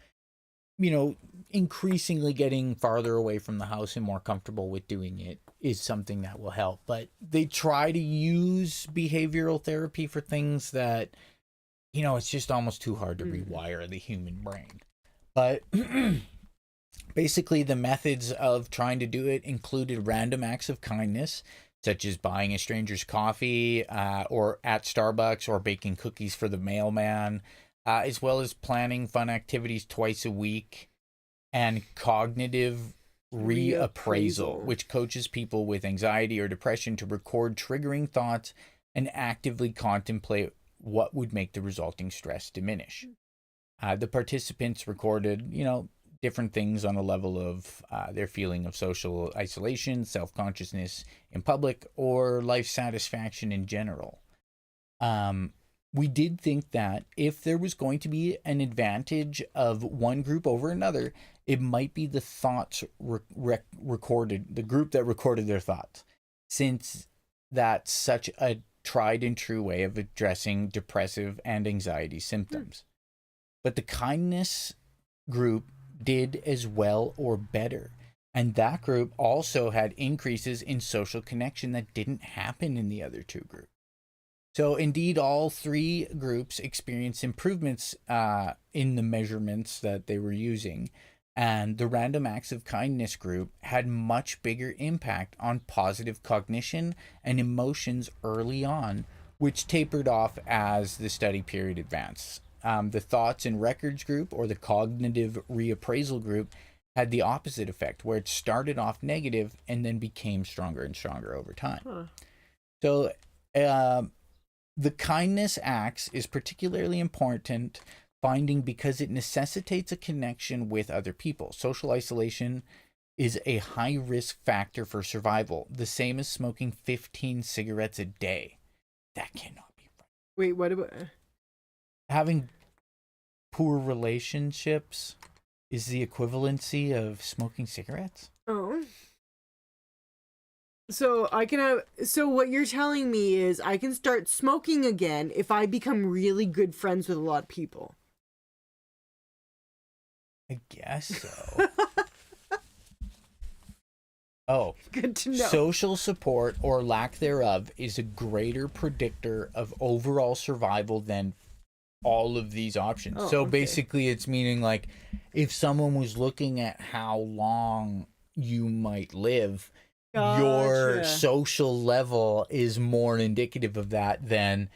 You know, increasingly getting farther away from the house and more comfortable with doing it is something that will help. But they try to use behavioral therapy for things that, you know, it's just almost too hard to rewire the human brain. But basically, the methods of trying to do it included random acts of kindness, such as buying a stranger's coffee or at Starbucks, or baking cookies for the mailman, as well as planning fun activities twice a week, and cognitive reappraisal, which coaches people with anxiety or depression to record triggering thoughts and actively contemplate what would make the resulting stress diminish. The participants recorded, you know, different things on a level of their feeling of social isolation, self-consciousness in public, or life satisfaction in general. We did think that if there was going to be an advantage of one group over another, it might be the thoughts recorded, the group that recorded their thoughts, since that's such a tried and true way of addressing depressive and anxiety symptoms. But the kindness group did as well or better. And that group also had increases in social connection that didn't happen in the other two groups. So indeed, all three groups experienced improvements in the measurements that they were using. And the random acts of kindness group had much bigger impact on positive cognition and emotions early on, which tapered off as the study period advanced. The thoughts and records group, or the cognitive reappraisal group, had the opposite effect, where it started off negative and then became stronger and stronger over time. So the kindness acts is particularly important finding because it necessitates a connection with other people. Social isolation is a high risk factor for survival, the same as smoking 15 cigarettes a day. That cannot be right. Wait, what about having poor relationships is the equivalency of smoking cigarettes? Oh. So what you're telling me is I can start smoking again if I become really good friends with a lot of people. I guess so. Oh, good to know. Social support or lack thereof is a greater predictor of overall survival than all of these options. Oh, so okay. basically it's meaning like if someone was looking at how long you might live, your social level is more indicative of that than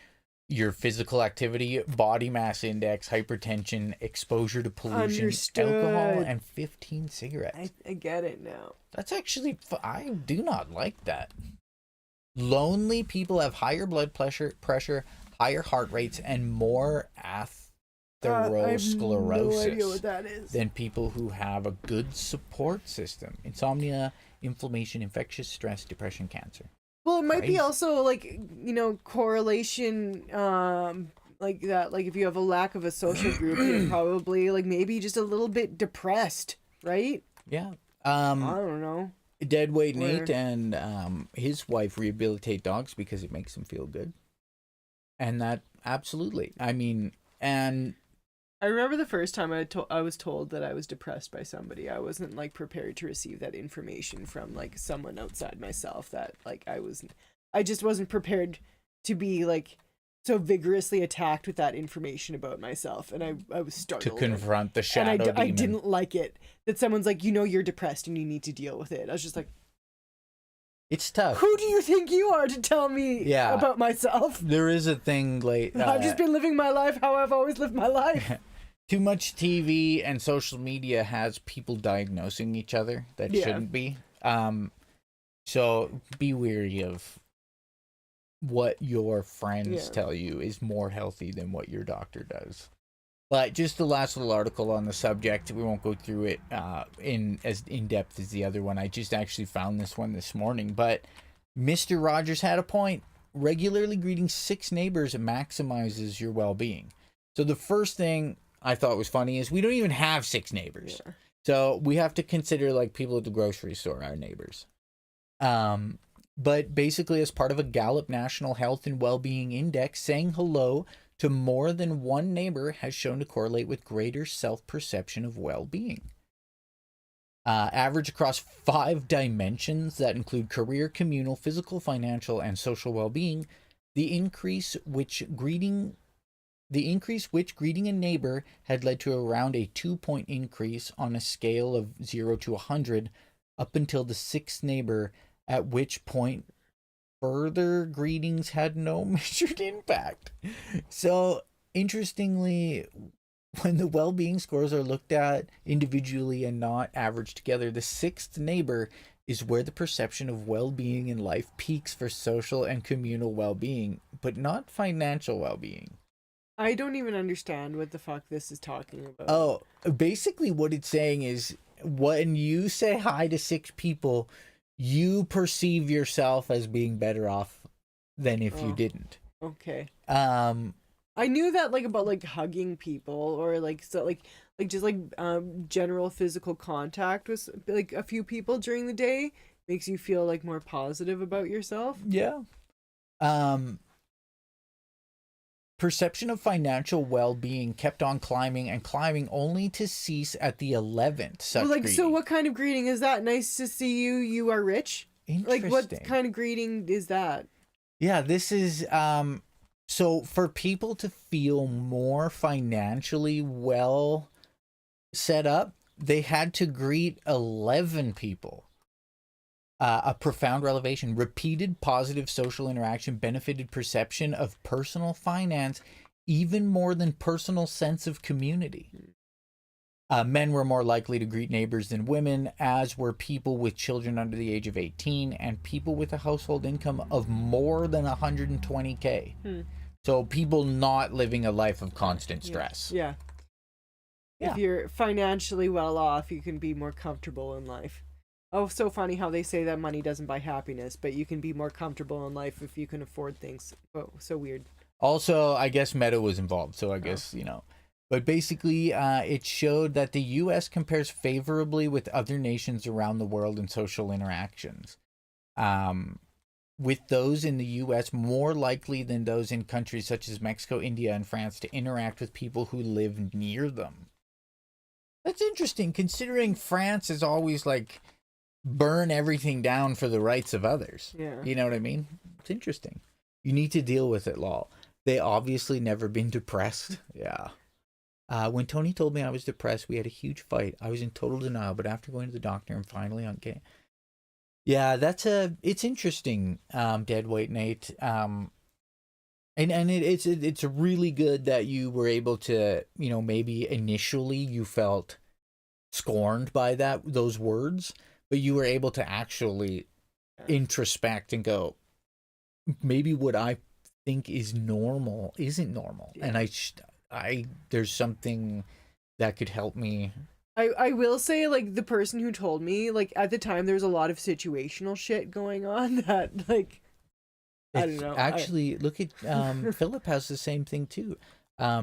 your physical activity, body mass index, hypertension, exposure to pollution, alcohol, and 15 cigarettes. I get it now. That's actually, I do not like that. Lonely people have higher blood pressure, higher heart rates, and more atherosclerosis no idea what that is. than people who have a good support system. Insomnia, inflammation, infectious stress, depression, cancer. Well, it might be also like, you know, correlation like that. Like if you have a lack of a social group, you're probably like maybe just a little bit depressed, right? Yeah. I don't know. Deadweight Nate and his wife rehabilitate dogs because it makes them feel good. And that, absolutely. I mean, and I remember the first time I was told that I was depressed by somebody. I wasn't like prepared to receive that information from like someone outside myself. That like I just wasn't prepared to be like so vigorously attacked with that information about myself, and I was startled to confront the shadow demon. I didn't like it that someone's like, you know, you're depressed and you need to deal with it. I was just like, it's tough. Who do you think you are to tell me about myself? There is a thing like I've just been living my life how I've always lived my life. Too much TV and social media has people diagnosing each other that shouldn't be. So be wary of what your friends tell you is more healthy than what your doctor does. But just the last little article on the subject, we won't go through it in as in depth as the other one. I just actually found this one this morning. But Mr. Rogers had a point. Regularly greeting 6 neighbors maximizes your well-being. So the first thing I thought was funny is we don't even have 6 neighbors. Yeah. So we have to consider like people at the grocery store our neighbors. But basically, as part of a Gallup National Health and Well-Being Index, saying hello to more than one neighbor has shown to correlate with greater self-perception of well-being. Average across 5 dimensions that include career, communal, physical, financial, and social well-being, the increase which greeting a neighbor had led to around a 2-point increase on a scale of 0 to 100 up until the 6th neighbor, at which point further greetings had no measured impact. So, interestingly, when the well-being scores are looked at individually and not averaged together, the 6th neighbor is where the perception of well-being in life peaks for social and communal well-being, but not financial well-being. I don't even understand what the fuck this is talking about. Oh, basically what it's saying is when you say hi to 6 people, you perceive yourself as being better off than if you didn't. Okay. I knew that like about like hugging people or like so like just like general physical contact with like a few people during the day makes you feel like more positive about yourself. Yeah. Perception of financial well-being kept on climbing only to cease at the 11th such like greeting. So what kind of greeting is that? Nice to see you, you are rich? Interesting. Like what kind of greeting is that? Yeah, this is so for people to feel more financially well set up, they had to greet 11 people. A profound revelation. Repeated positive social interaction benefited perception of personal finance even more than personal sense of community. Men were more likely to greet neighbors than women, as were people with children under the age of 18 and people with a household income of more than 120K. So people not living a life of constant stress. Yeah. If you're financially well off, you can be more comfortable in life. Oh, so funny how they say that money doesn't buy happiness, but you can be more comfortable in life if you can afford things. Oh, so weird. Also, I guess Meta was involved, so I guess, you know. But basically, it showed that the U.S. compares favorably with other nations around the world in social interactions. With those in the U.S. more likely than those in countries such as Mexico, India, and France to interact with people who live near them. That's interesting, considering France is always like burn everything down for the rights of others. Yeah. You know what I mean? It's interesting. You need to deal with it, lol. They obviously never been depressed. Yeah. When Tony told me I was depressed, we had a huge fight. I was in total denial, but after going to the doctor, I'm finally okay. Yeah, it's interesting, Dead White Nate. And it's really good that you were able to, you know, maybe initially you felt scorned by those words, but you were able to actually introspect and go, maybe what I think is normal isn't normal. Yeah. And there's something that could help me. I will say, like, the person who told me, like, at the time there was a lot of situational shit going on that, like, I don't know. Actually, look at Philip has the same thing too.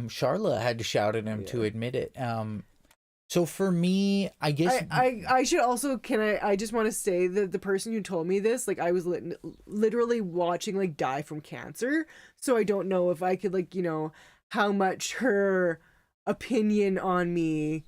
Charlotte had to shout at him to admit it. So for me, I guess I should also, I just want to say that the person who told me this, like, I was literally watching, like, die from cancer. So I don't know if I could, like, you know, how much her opinion on me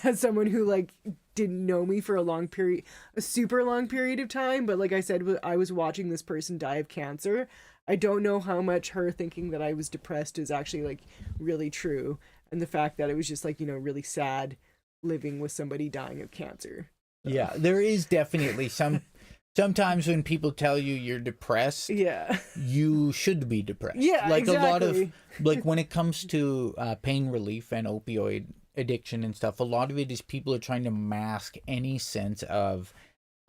as someone who, like, didn't know me for a super long period of time. But like I said, I was watching this person die of cancer. I don't know how much her thinking that I was depressed is actually, like, really true. And the fact that it was just, like, you know, really sad living with somebody dying of cancer. So. Yeah, there is definitely sometimes when people tell you you're depressed, you should be depressed. Yeah, like exactly. A lot of, like, when it comes to pain relief and opioid addiction and stuff, a lot of it is people are trying to mask any sense of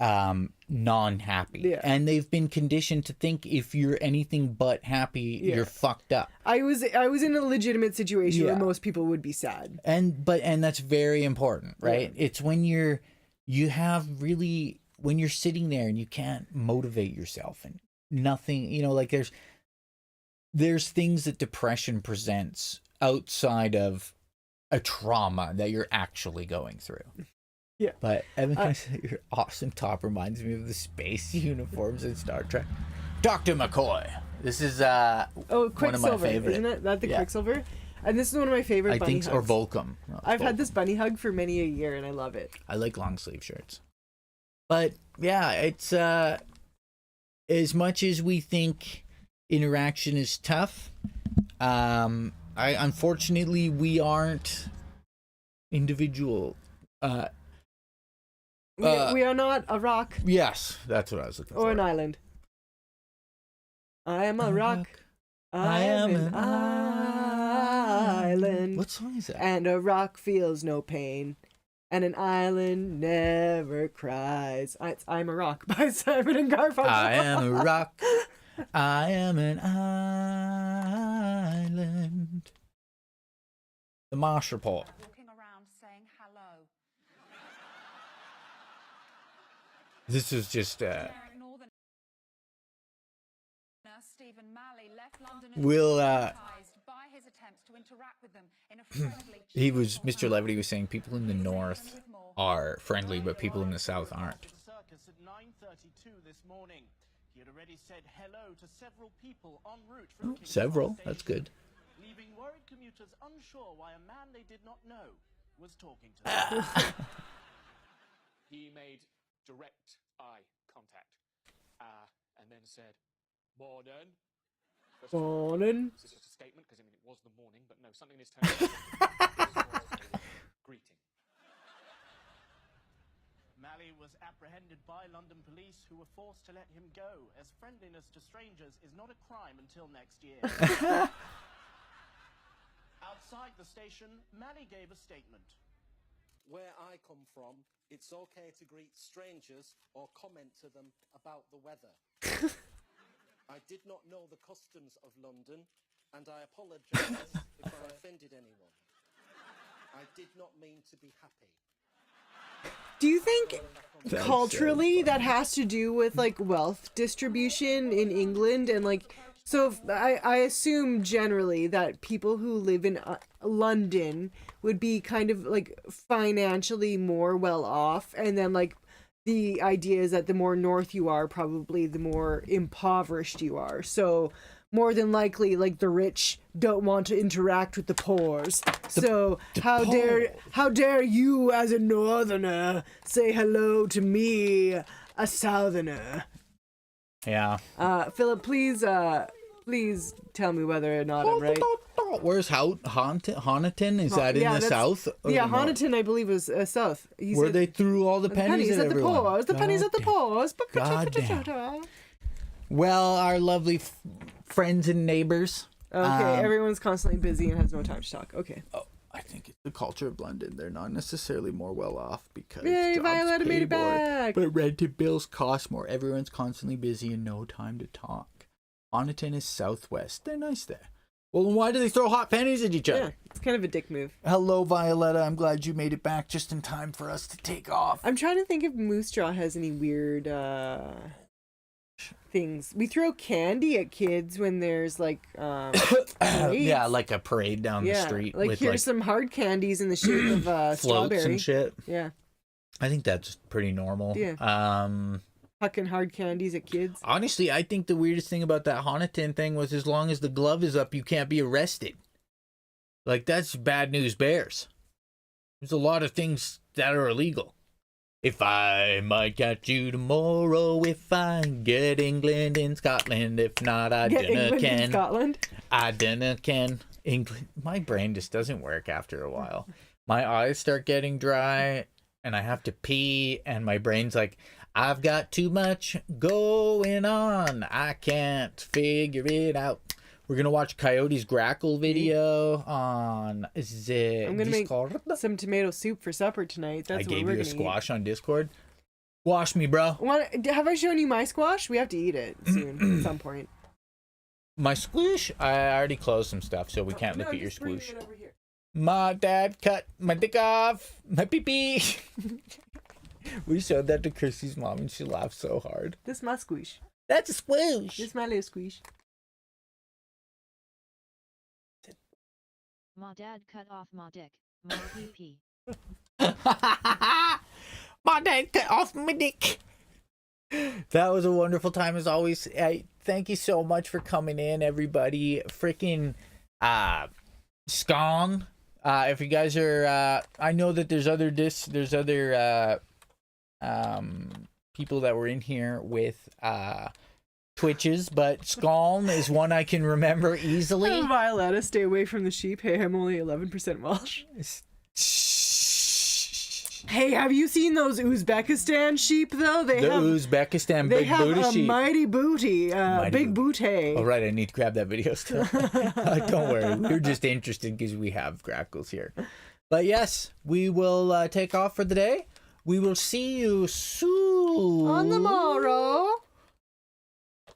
non-happy. Yeah. And they've been conditioned to think if you're anything but happy, you're fucked up. I was in a legitimate situation where Yeah. most people would be sad. And that's very important, right? Yeah. It's when when you're sitting there and you can't motivate yourself and nothing, like there's things that depression presents outside of a trauma that you're actually going through. Yeah. But Evan, your awesome top reminds me of the space uniforms in Star Trek. Dr. McCoy. This is one of my favorite. Isn't it? That the Quicksilver? And this is one of my favorite bunny hugs. Or Volcom. No, I've Volcom. had this bunny hug for many a year and I love it. I like long sleeve shirts. But yeah, it's as much as we think interaction is tough, unfortunately we aren't individual. We are not a rock. Yes, that's what I was looking for. Or an island. I am a rock. I am an island. What song is that? And a rock feels no pain. And an island never cries. It's I'm a Rock by Simon and Garfunkel. I am a rock. I am an island. The Marsh Report. Walking around saying hello. This is just Stephen Malley left London we'll by his attempts to interact with them in a friendly Mr. Levity was saying people in the north are friendly, but people in the south aren't. Circus at 9:32 this morning. He had already said hello to several people en route from King's Several, Cross that's Station, good. leaving worried commuters unsure why a man they did not know was talking to them. He made direct eye contact and then said, "Morning." Morning. This is just a statement because it was the morning, but no, something in his tone was a greeting. Malley was apprehended by London police, who were forced to let him go, as friendliness to strangers is not a crime until next year. Outside the station, Malley gave a statement. Where I come from, it's okay to greet strangers or comment to them about the weather. I did not know the customs of London, and I apologise if I offended anyone. I did not mean to be happy. Do you think culturally that has to do with like wealth distribution in England and like so I assume generally that people who live in London would be kind of like financially more well off, and then like the idea is that the more north you are, probably the more impoverished you are. So more than likely, like the rich don't want to interact with the poors. So how dare you as a northerner say hello to me, a southerner? Yeah. Philip, please tell me whether or not I'm right. Where's Honiton? Is that in the south? Yeah, Honiton, I believe, is south. Where they threw all the pennies at everyone. The poors. The pennies at the poors. God damn. Well, our lovely friends and neighbors. Okay, everyone's constantly busy and has no time to talk. Okay. Oh, I think it's the culture of London. They're not necessarily more well off because Yay, jobs Violetta pay made it more, back. but rented bills cost more. Everyone's constantly busy and no time to talk. Honiton is southwest. They're nice there. Well, then why do they throw hot pennies at each other? Yeah, it's kind of a dick move. Hello, Violetta. I'm glad you made it back just in time for us to take off. I'm trying to think if Moose Straw has any weird things. We throw candy at kids when there's like yeah, like a parade down the street. Like with here's some hard candies in the shape of floats strawberry and shit. Yeah. I think that's pretty normal. Yeah. Hucking hard candies at kids. Honestly, I think the weirdest thing about that Honiton thing was as long as the glove is up, you can't be arrested. Like, that's bad news bears. There's a lot of things that are illegal. If I might catch you tomorrow, if I get England in Scotland, if not, I dunna can. In Scotland? I dunna can. England. My brain just doesn't work after a while. My eyes start getting dry, and I have to pee, and my brain's like, I've got too much going on. I can't figure it out. We're going to watch Coyote's Grackle video on I'm going to make some tomato soup for supper tonight. That's I gave you a squash on Discord. Wash me, bro. Have I shown you my squash? We have to eat it soon at some point. My squoosh? I already closed some stuff, so we can't look at your squoosh. My dad cut my dick off. My pee-pee. We showed that to Krissy's mom, and she laughed so hard. This is my squish. That's a squoosh. This is my little squish. My dad cut off my dick. My pee-pee. My dad cut off my dick. That was a wonderful time as always. Thank you so much for coming in, everybody. Freaking scone. If you guys are, I know that there's other people that were in here with Twitches, but Scalm is one I can remember easily. Violetta, stay away from the sheep. Hey, I'm only 11% Welsh. Hey, have you seen those Uzbekistan sheep though? Uzbekistan big booty sheep. Mighty booty, big booty. All right, I need to grab that video still. Don't worry, we're just interested because we have grackles here. But yes, we will take off for the day. We will see you soon. On the morrow.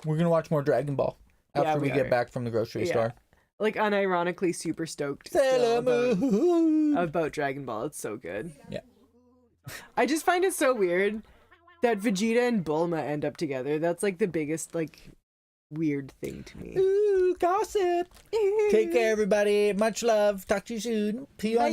We're gonna watch more Dragon Ball after we get back from the grocery store. Like unironically super stoked about Dragon Ball. It's so good. Yeah. I just find it so weird that Vegeta and Bulma end up together. That's like the biggest like weird thing to me. Ooh, gossip. Take care, everybody. Much love. Talk to you soon. Pee on